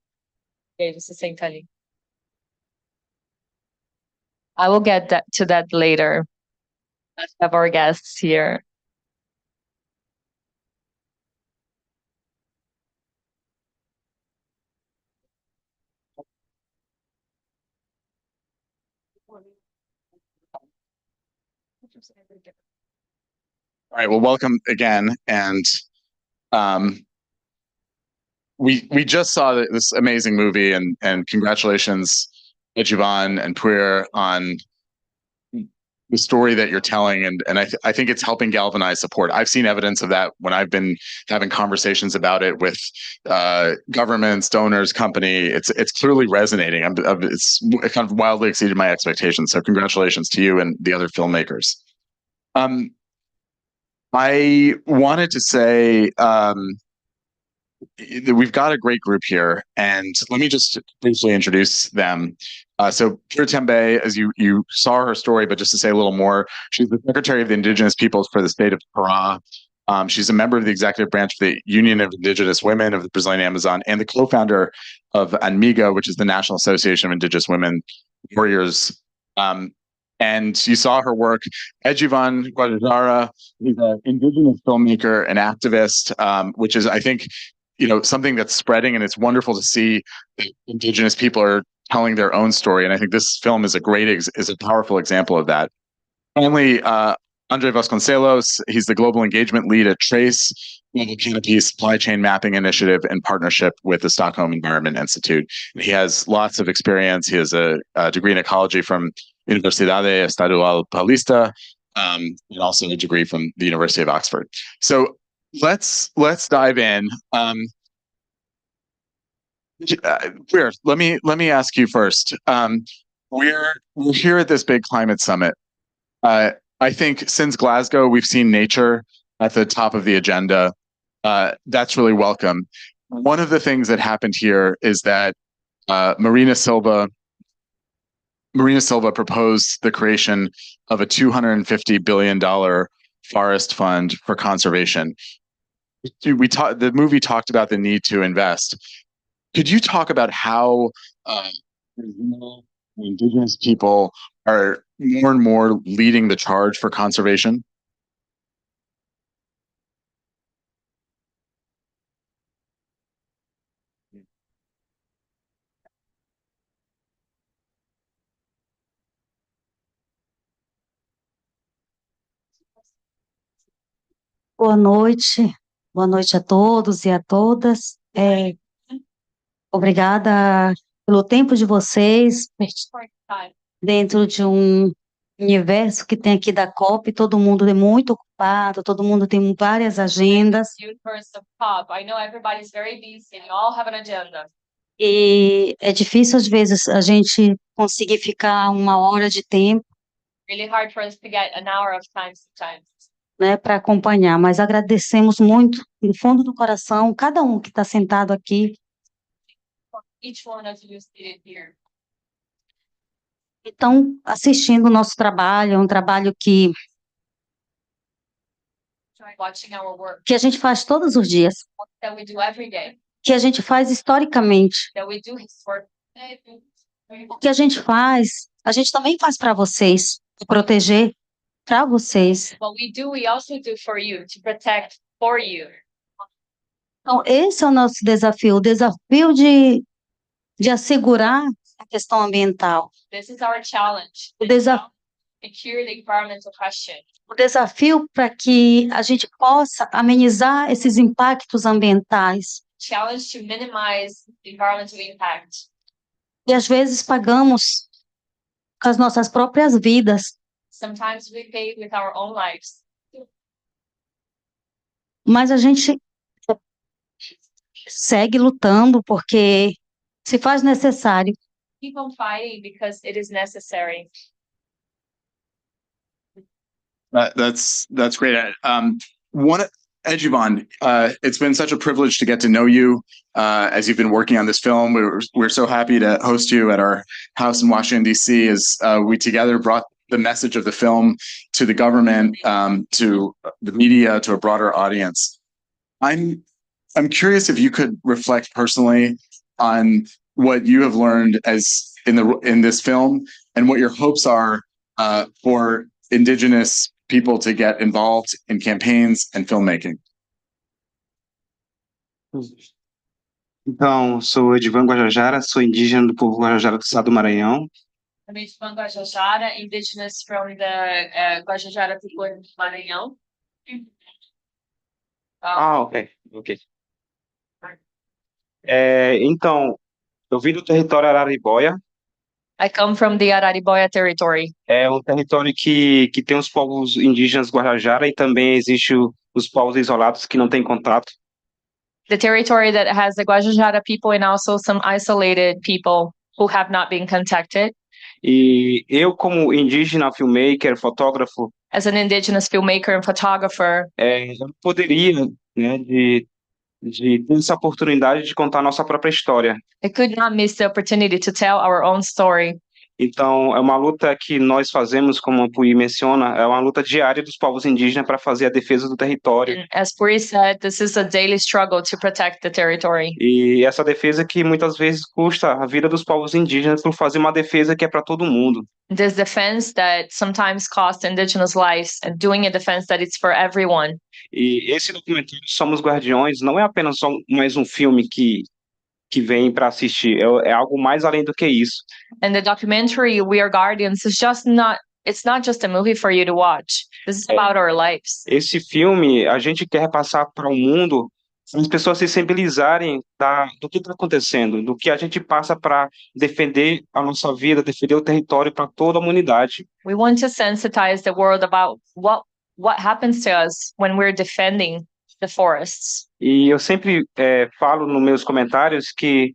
E aí você senta ali. I will get to that later. Let's have our guests here. All right, well, welcome again. And we just saw this amazing movie, and congratulations, Edjivan and Puir, on the story that you're telling, and I think it's helping galvanize support. I've seen evidence of that when I've been having conversations about it with governments, donors, company. It's clearly resonating. It's kind of wildly exceeded my expectations. So congratulations to you and the other filmmakers. I wanted to say we've got a great group here, and let me just briefly introduce them. So Pura Tembe, as you saw her story, but just to say a little more, she's the Secretary of the Indigenous Peoples for the state of Pará. She's a member of the executive branch of the Union of Indigenous Women of the Brazilian Amazon, and the co-founder of ANMIGA, which is the National Association of Indigenous Women Warriors. And you saw her work. Edjivan Guadalajara, he's an indigenous filmmaker and activist, which is, I think, something that's spreading, and it's wonderful to see that indigenous people are telling their own story. And I think this film is a powerful example of that. Finally, Andre Vasconcelos, he's the global engagement lead at Trace, Global Canopy Supply Chain Mapping Initiative in partnership with the Stockholm Environment Institute. And he has lots of experience. He has a degree in ecology from Universidade Estadual Paulista, and also a degree from the University of Oxford. So let's dive in. Puir, let me ask you first. We're here at this big climate summit. I think since Glasgow, we've seen nature at the top of the agenda. That's really welcome. One of the things that happened here is that Marina Silva proposed the creation of a $250 billion forest fund for conservation. The movie talked about the need to invest. Could you talk about how indigenous people are more and more leading the charge for conservation? Boa noite a todos e a todas. Obrigada pelo tempo de vocês, dentro de um universo que tem aqui da COP, todo mundo é muito ocupado, todo mundo tem várias agendas. E é difícil, às vezes, a gente conseguir ficar uma hora de tempo, né, para acompanhar, mas agradecemos muito, do fundo do coração, cada um que está sentado aqui. Então, assistindo o nosso trabalho, é um trabalho que a gente faz todos os dias, que a gente faz historicamente. O que a gente faz, a gente também faz para vocês, para proteger para vocês. Então, esse é o nosso desafio, o desafio de assegurar a questão ambiental. O desafio para que a gente possa amenizar esses impactos ambientais. E às vezes pagamos com as nossas próprias vidas Sometimes we pay with our own lives. Mas a gente segue lutando porque se faz necessário. Keep on fighting because it is necessary. That's great. Ejivon, it's been such a privilege to get to know you as you've been working on this film. We're so happy to host you at our house in Washington, D.C. as we together brought the message of the film to the government, to the media, to a broader audience. I'm curious if you could reflect personally on what you have learned as in this film and what your hopes are for Indigenous people to get involved in campaigns and filmmaking. Então, sou Edivan Guajajara, sou indígena do povo Guajajara do estado do Maranhão. I'm Edivan Guajajara, indigenous from the Guajajara people in Maranhão. Ok. Então, eu vim do território Araribóia. I come from the Araribóia territory. É um território que tem os povos indígenas Guajajara e também existe os povos isolados que não têm contato. The territory that has the Guajajara people and also some isolated people who have not been contacted. E eu, como indígena, filmmaker, fotógrafo, as an indigenous filmmaker and photographer, eu poderia, né, de ter essa oportunidade de contar a nossa própria história. I could not miss the opportunity to tell our own story. Então, é uma luta que nós fazemos, como a Pui menciona, é uma luta diária dos povos indígenas para fazer a defesa do território. And as Puri said, this is a daily struggle to protect the territory. E essa defesa que muitas vezes custa a vida dos povos indígenas por fazer uma defesa que é para todo mundo. This defense that sometimes costs indigenous lives and doing a defense that it's for everyone. E esse documentário Somos Guardiões não é apenas só mais um filme que vem para assistir, é algo mais além do que isso. And the documentary We Are Guardians is it's not just a movie for you to watch. This is about our lives. Esse filme a gente quer passar para o mundo, as pessoas se sensibilizarem do que está acontecendo, do que a gente passa para defender a nossa vida, defender o território para toda a humanidade. We want to sensitize the world about what happens to us when we're defending the forests. E eu sempre falo nos meus comentários que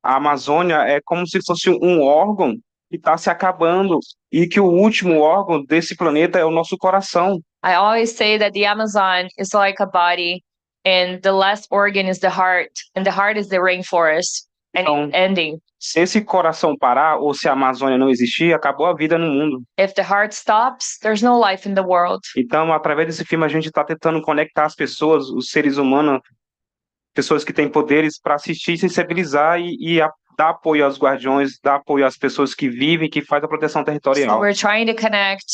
a Amazônia é como se fosse um órgão que está se acabando e que o último órgão desse planeta é o nosso coração. I always say that the Amazon is like a body and the last organ is the heart and the heart is the rainforest and it's ending. Se esse coração parar ou se a Amazônia não existir, acabou a vida no mundo. If the heart stops, there's no life in the world. Então, através desse filme, a gente está tentando conectar as pessoas, os seres humanos, pessoas que têm poderes, para assistir, sensibilizar e dar apoio aos guardiões, dar apoio às pessoas que vivem, que fazem a proteção territorial. So we're trying to connect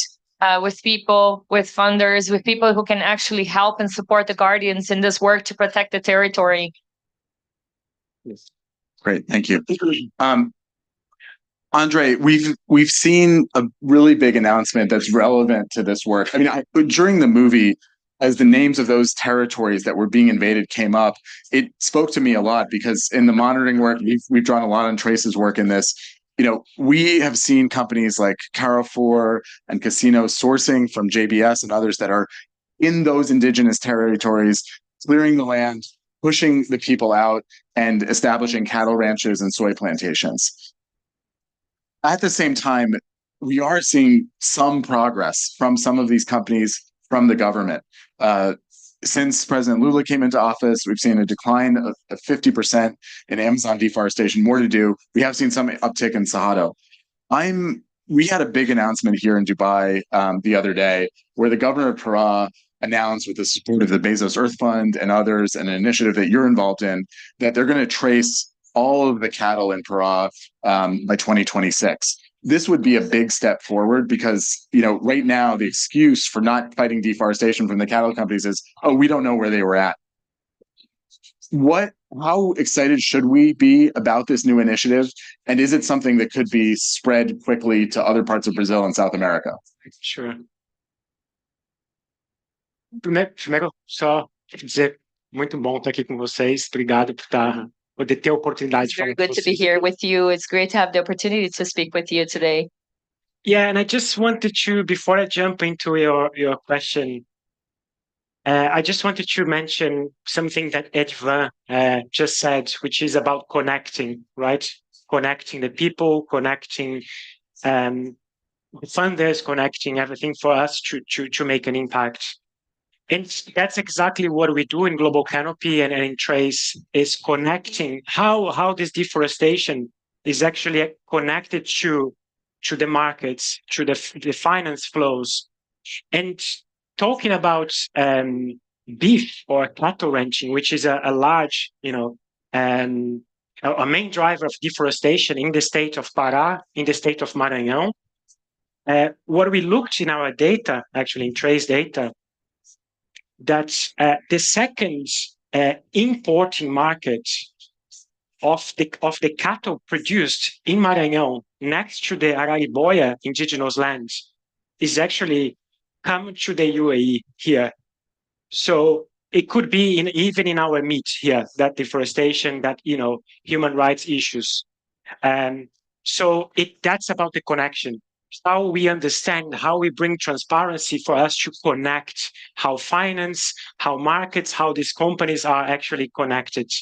with people, with funders, with people who can actually help and support the guardians in this work to protect the territory. Yes. Great, thank you. Andre, we've seen a really big announcement that's relevant to this work. I mean, during the movie, as the names of those territories that were being invaded came up, it spoke to me a lot because in the monitoring work, we've drawn a lot on Trace's work in this. You know, we have seen companies like Carrefour and Casino sourcing from JBS and others that are in those indigenous territories, clearing the land, pushing the people out, and establishing cattle ranches and soy plantations. At the same time, we are seeing some progress from some of these companies from the government. Since President Lula came into office, we've seen a decline of 50% in Amazon deforestation, more to do. We have seen some uptick in Cerrado. We had a big announcement here in Dubai the other day where the governor of Pará announced, with the support of the Bezos Earth Fund and others, and an initiative that you're involved in, that they're going to trace all of the cattle in Pará by 2026. This would be a big step forward because, you know, right now the excuse for not fighting deforestation from the cattle companies is, oh, we don't know where they were at. How excited should we be about this new initiative? And is it something that could be spread quickly to other parts of Brazil and South America? Sure. Primeiro, só dizer, muito bom estar aqui com vocês. Obrigado por poder ter a oportunidade de falar Very good com to be vocês. here with you. It's great to have the opportunity to speak with you today. Yeah, and I just wanted to, before I jump into your question, I just wanted to mention something that Edvan just said, which is about connecting, right? Connecting the people, connecting the funders, connecting everything for us to make an impact. And that's exactly what we do in Global Canopy and in Trace, is connecting how this deforestation is actually connected to the markets, to the finance flows. And talking about beef or cattle ranching, which is a large, a main driver of deforestation in the state of Pará, in the state of Maranhão. What we looked in our data, actually in Trace data, that the second importing market of the cattle produced in Maranhão, next to the Araribóia indigenous lands, is actually come to the UAE here. So it could be even in our meat here, that deforestation, that human rights issues. So that's about the connection. How we understand, how we bring transparency for us to connect how finance, how markets, how these companies are actually connected.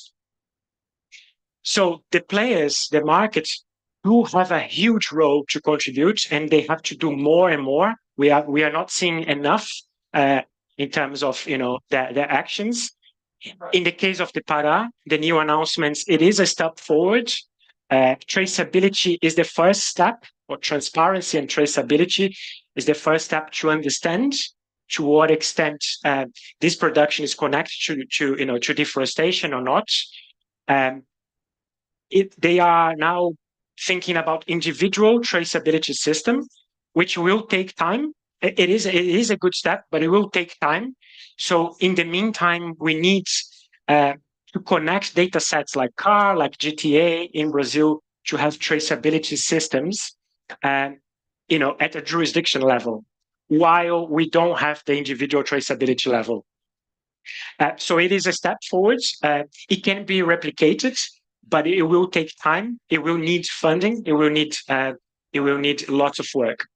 So the players, the markets, do have a huge role to contribute, and they have to do more and more. We are not seeing enough in terms of the actions. In the case of the Pará, the new announcements, it is a step forward. Traceability is the first step, or transparency and traceability is the first step to understand to what extent this production is connected to deforestation or not. They are now thinking about individual traceability system, which will take time. It is a good step, but it will take time. So in the meantime, we need to connect data sets like CAR, like GTA in Brazil, to have traceability systems, at a jurisdiction level, while we don't have the individual traceability level. So it is a step forward. It can be replicated, but it will take time. It will need funding. It will need lots of work.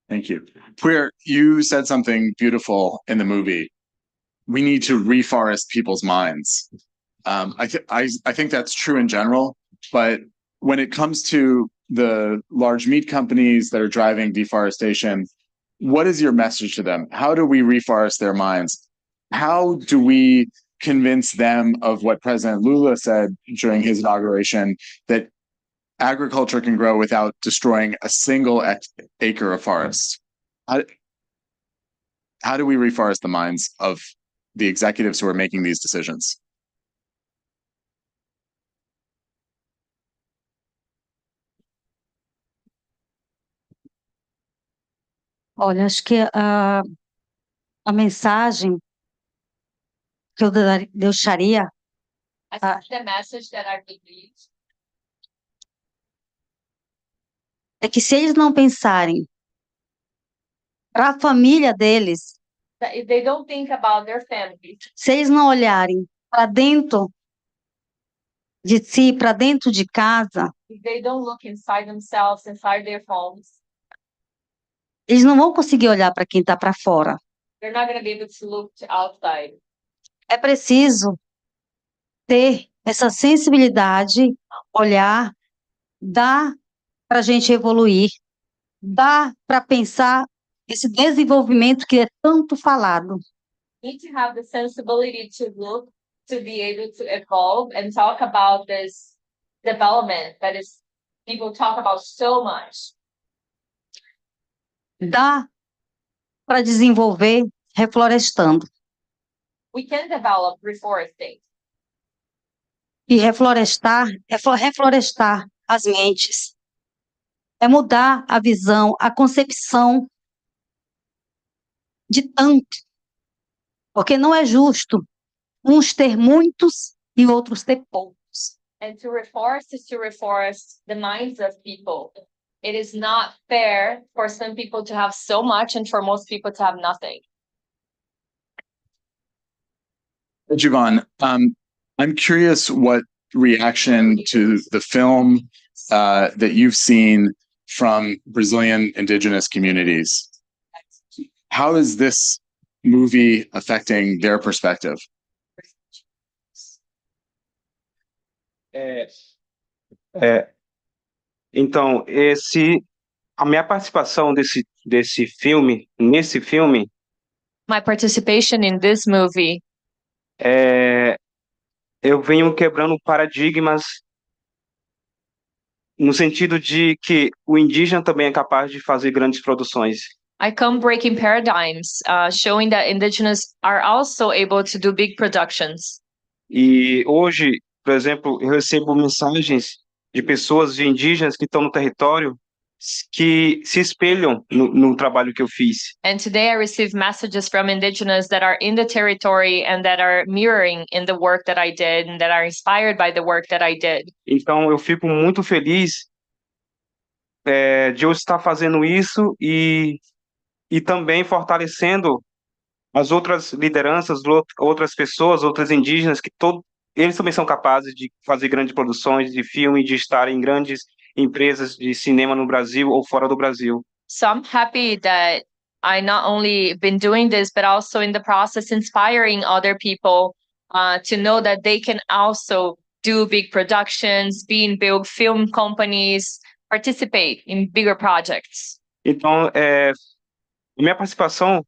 Thank you. Queer, you said something beautiful in the movie. We need to reforest people's minds. I think that's true in general, but when it comes to the large meat companies that are driving deforestation, what is your message to them? How do we reforest their minds? How do we convince them of what President Lula said during his inauguration, that agriculture can grow without destroying a single acre of forest? How do we reforest the minds of the executives who are making these decisions? Olha, acho que a mensagem que eu deixaria I think the message that I would leave é que se eles não pensarem para a família deles, that if they don't think about their families, se eles não olharem para dentro de si, para dentro de casa, if they don't look inside themselves, inside their homes, eles não vão conseguir olhar para quem está para fora. they're not going to be able to look to outside. É preciso ter essa sensibilidade, olhar, dá para a gente evoluir, dá para pensar esse desenvolvimento que é tanto falado. Need to have the sensibility to look, to be able to evolve and talk about this development that is people talk about so much. Dá para desenvolver reflorestando. We can develop reforesting. E reflorestar é reflorestar as mentes. É mudar a visão, a concepção de tanto. Porque não é justo uns ter muitos e outros ter poucos. And to reforest is to reforest the minds of people. It is not fair for some people to have so much and for most people to have nothing. Jovan, I'm curious what reaction to the film that you've seen from Brazilian indigenous communities. How is this movie affecting their perspective? Então, a minha participação nesse filme, My participation in this movie, eu venho quebrando paradigmas no sentido de que o indígena também é capaz de fazer grandes produções. I come breaking paradigms, showing that indigenous are also able to do big productions. E hoje, por exemplo, eu recebo mensagens de pessoas de indígenas que estão no território que se espelham no trabalho que eu fiz. And today I receive messages from indigenous that are in the territory and that are mirroring in the work that I did and that are inspired by the work that I did. Então eu fico muito feliz de eu estar fazendo isso e também fortalecendo as outras lideranças, outras pessoas, outras indígenas eles também são capazes de fazer grandes produções de filme, de estar em grandes empresas de cinema no Brasil ou fora do Brasil. So I'm happy that I not only been doing this, but also in the process inspiring other people to know that they can also do big productions, be in big film companies, participate in bigger projects. Então, minha participação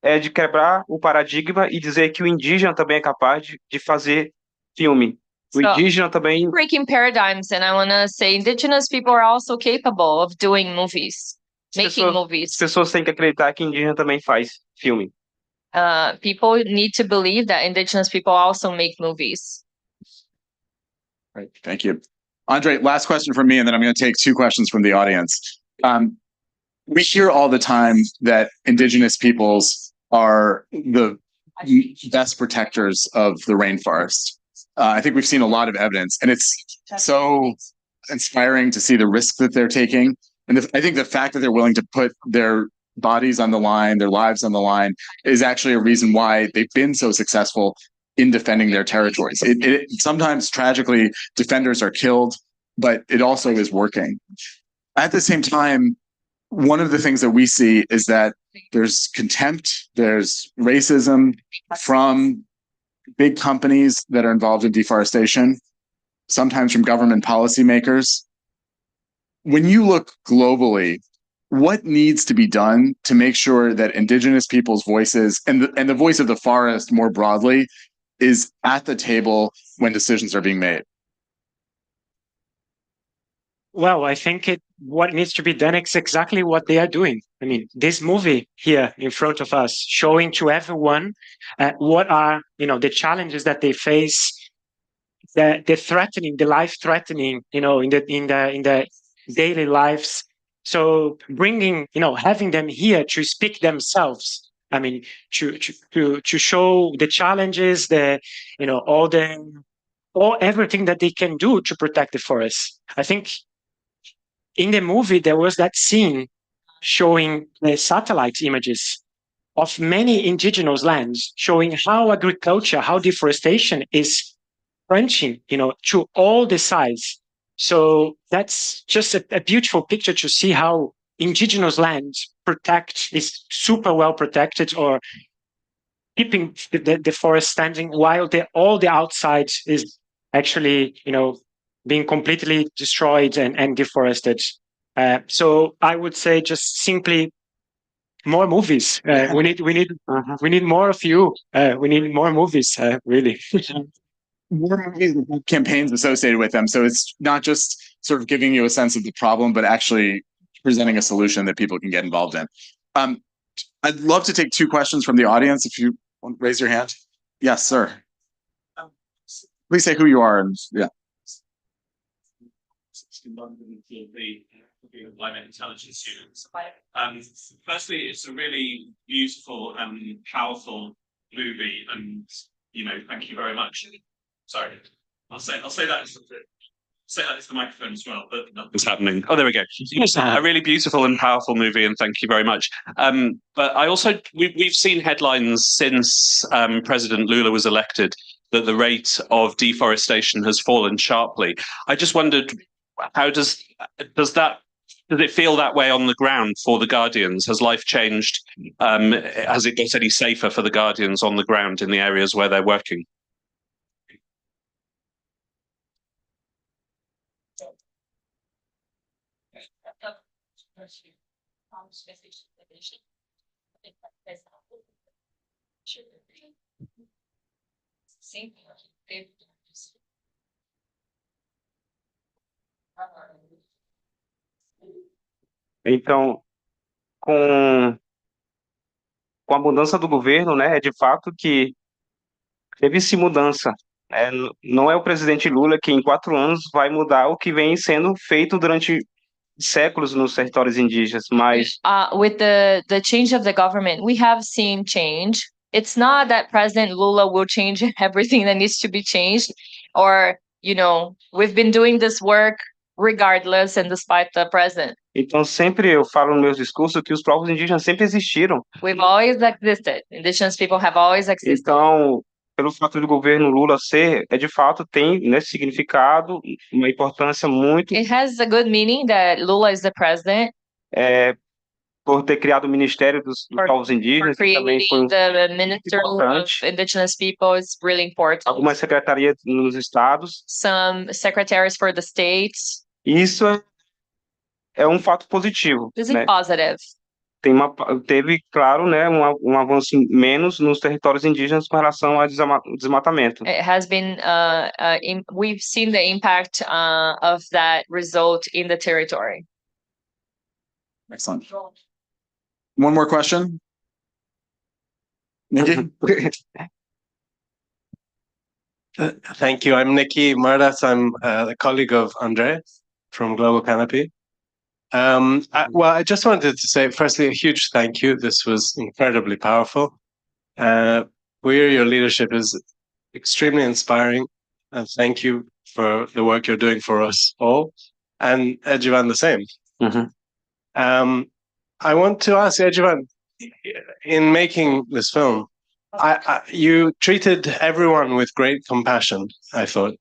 é de quebrar o paradigma e dizer que o indígena também é capaz de fazer filme. O indígena também... Breaking paradigms, and I want to say indigenous people are also capable of doing movies, making movies. As pessoas têm que acreditar que indígena também faz filme. People need to believe that indigenous people also make movies. Right, thank you. Andre, last question from me, and then I'm going to take two questions from the audience. We hear all the time that indigenous peoples are the best protectors of the rainforest. I think we've seen a lot of evidence, and it's so inspiring to see the risk that they're taking. And I think the fact that they're willing to put their bodies on the line, their lives on the line, is actually a reason why they've been so successful in defending their territories. Sometimes, tragically, defenders are killed, but it also is working. At the same time, one of the things that we see is that there's contempt, there's racism from big companies that are involved in deforestation, sometimes from government policymakers. When you look globally, what needs to be done to make sure that indigenous people's voices and the voice of the forest more broadly is at the table when decisions are being made? Well, I think what needs to be done is exactly what they are doing. I mean, this movie here in front of us, showing to everyone what are the challenges that they face, the threatening, the life threatening, in the daily lives. So bringing, having them here to speak themselves. I mean, to show the challenges, everything that they can do to protect the forest. I think in the movie, there was that scene showing the satellite images of many indigenous lands, showing how agriculture, how deforestation is crunching, to all the sides. So that's just a beautiful picture to see how indigenous lands is super well protected, or keeping the forest standing while all the outside is actually, being completely destroyed and deforested. So I would say just simply more movies. We need more of you. We need more movies, really. More movies with campaigns associated with them. So it's not just sort of giving you a sense of the problem, but actually presenting a solution that people can get involved in. I'd love to take two questions from the audience. If you want to raise your hand. Yes, sir. Please say who you are. And yeah. Climate intelligence students. Firstly, it's a really beautiful and powerful movie, and thank you very much. Sorry, I'll say that as the microphone as well, but nothing's happening. Oh, there we go. A really beautiful and powerful movie, and thank you very much. But I also we've seen headlines since President Lula was elected that the rate of deforestation has fallen sharply. I just wondered, how does that Does it feel that way on the ground for the Guardians? Has life changed? Has it got any safer for the Guardians on the ground in the areas where they're working? Então, com a mudança do governo, né, é de fato que teve-se mudança. Não é o presidente Lula que em 4 anos vai mudar o que vem sendo feito durante séculos nos territórios indígenas, mas With the change of the government, we have seen change. It's not that President Lula will change everything that needs to be changed, or, you know, we've been doing this work regardless and despite the president. então sempre eu falo nos meus discursos que os povos indígenas sempre existiram. We've always existed. Indigenous people have always existed. Então, pelo fato do governo Lula ser, de fato tem, né, significado, uma importância muito. It has a good meaning that Lula is the president. Por ter criado o Ministério dos Povos Indígenas, que também foi the Minister of Indigenous People is really important. Algumas secretarias nos estados. Some secretaries for the states. Isso é um fato positivo. This is positive. Teve, claro, né, um avanço menos nos territórios indígenas com relação ao desmatamento. It has been, we've seen the impact of that result in the territory. Excellent. One more question. Nikki? Thank you. I'm Nikki Murdas. I'm a colleague of Andre from Global Canopy. I just wanted to say, firstly, a huge thank you. This was incredibly powerful. Your leadership is extremely inspiring. And thank you for the work you're doing for us all. And Ejivan, the same. I want to ask Ejivan, in making this film, you treated everyone with great compassion, I thought,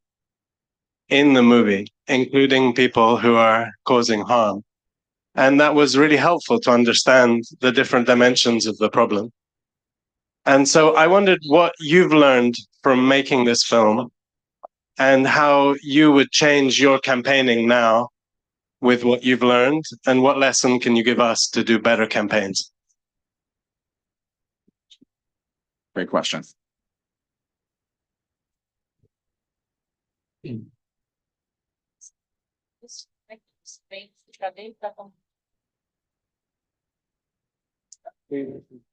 in the movie, including people who are causing harm. And that was really helpful to understand the different dimensions of the problem. And so I wondered what you've learned from making this film and how you would change your campaigning now with what you've learned, and what lesson can you give us to do better campaigns? Great question.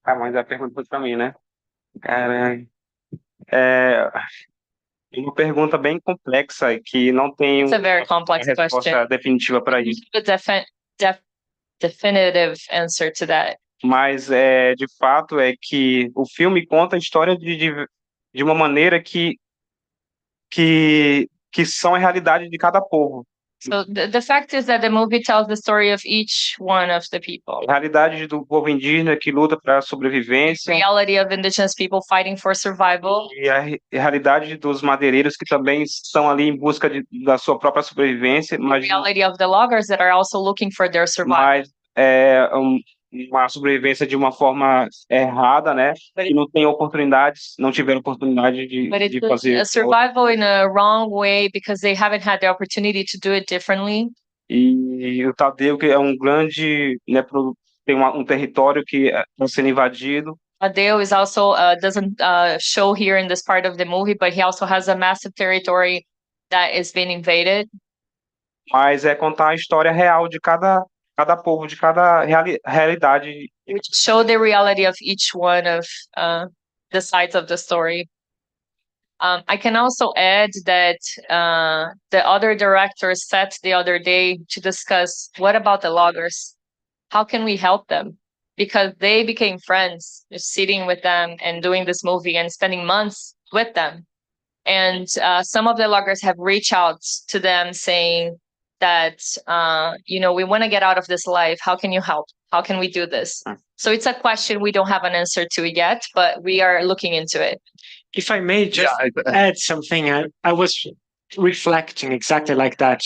Mas a pergunta foi para mim, né? Cara, é uma pergunta bem complexa que não tem It's a very complex resposta question. definitiva para isso. A definitive answer to that. Mas de fato é que o filme conta a história de uma maneira que são a realidade de cada povo. So the fact is that the movie tells the story of each one of the people. A realidade do povo indígena que luta para a sobrevivência. Reality of indigenous people fighting for survival. E a realidade dos madeireiros que também estão ali em busca da sua própria sobrevivência. The reality of the loggers that are also looking for their survival. Mas uma sobrevivência de uma forma errada, né? Que não tem oportunidades, não tiveram oportunidade de fazer. A survival in a wrong way because they haven't had the opportunity to do it differently. E o Tadeu, que é um grande, né, tem um território que está sendo invadido. Tadeu is also doesn't show here in this part of the movie, but he also has a massive territory that is being invaded. Mas é contar a história real de cada povo, de cada realidade. Show the reality of each one of the sides of the story. I can also add that the other directors sat the other day to discuss what about the loggers? How can we help them? Because they became friends, just sitting with them and doing this movie and spending months with them. And some of the loggers have reached out to them saying that, we want to get out of this life. How can you help? How can we do this? So it's a question we don't have an answer to yet, but we are looking into it. If I may just add something, I was reflecting exactly like that.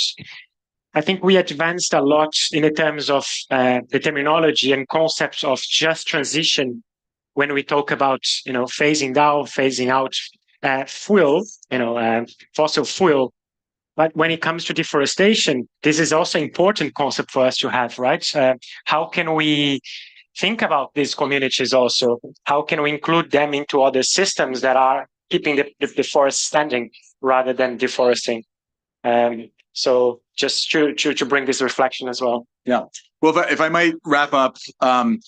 I think we advanced a lot in the terms of the terminology and concepts of just transition when we talk about, phasing down, phasing out fuel, fossil fuel. But when it comes to deforestation, this is also an important concept for us to have, right? How can we think about these communities also? How can we include them into other systems that are keeping the forest standing rather than deforesting? So just to bring this reflection as well. Yeah. Well, if I might wrap up, I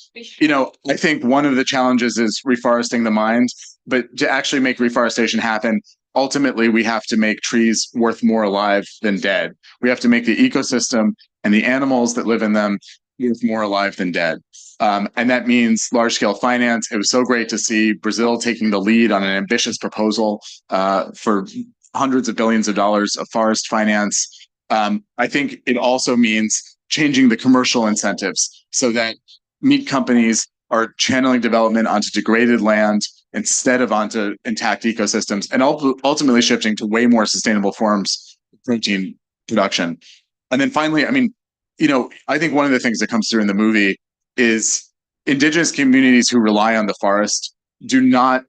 think one of the challenges is reforesting the mind, but to actually make reforestation happen, ultimately we have to make trees worth more alive than dead. We have to make the ecosystem and the animals that live in them worth more alive than dead. And that means large-scale finance. It was so great to see Brazil taking the lead on an ambitious proposal for hundreds of billions of dollars of forest finance. I think it also means changing the commercial incentives so that meat companies are channeling development onto degraded land instead of onto intact ecosystems, and ultimately shifting to way more sustainable forms of protein production. And then finally, I think one of the things that comes through in the movie is indigenous communities who rely on the forest do not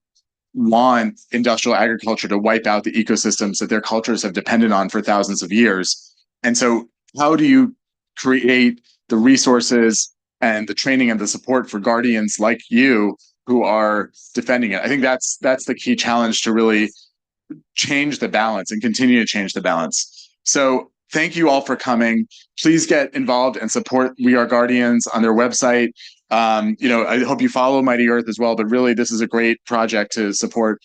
want industrial agriculture to wipe out the ecosystems that their cultures have depended on for thousands of years. And so how do you create the resources and the training and the support for guardians like you who are defending it? I think that's the key challenge to really change the balance and continue to change the balance. So thank you all for coming. Please get involved and support We Are Guardians on their website. I hope you follow Mighty Earth as well, but really this is a great project to support.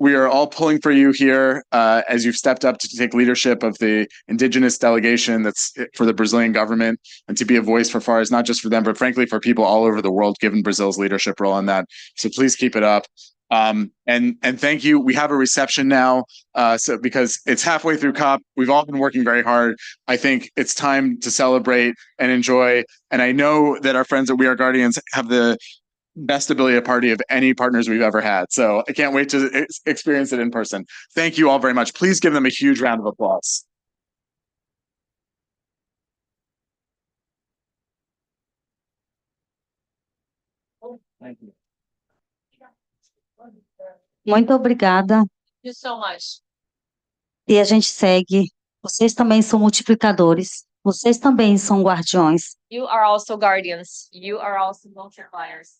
We are all pulling for you here as you've stepped up to take leadership of the indigenous delegation that's for the Brazilian government, and to be a voice for forests, not just for them, but frankly for people all over the world, given Brazil's leadership role in that. So please keep it up. And thank you. We have a reception now, so because it's halfway through COP, we've all been working very hard. I think it's time to celebrate and enjoy. And I know that our friends at We Are Guardians have the best ability to party of any partners we've ever had. So I can't wait to experience it in person. Thank you all very much. Please give them a huge round of applause. Thank you. Muito obrigada. Thank you so much. E a gente segue. Vocês também são multiplicadores. Vocês também são guardiões. You are also guardians. You are also multipliers.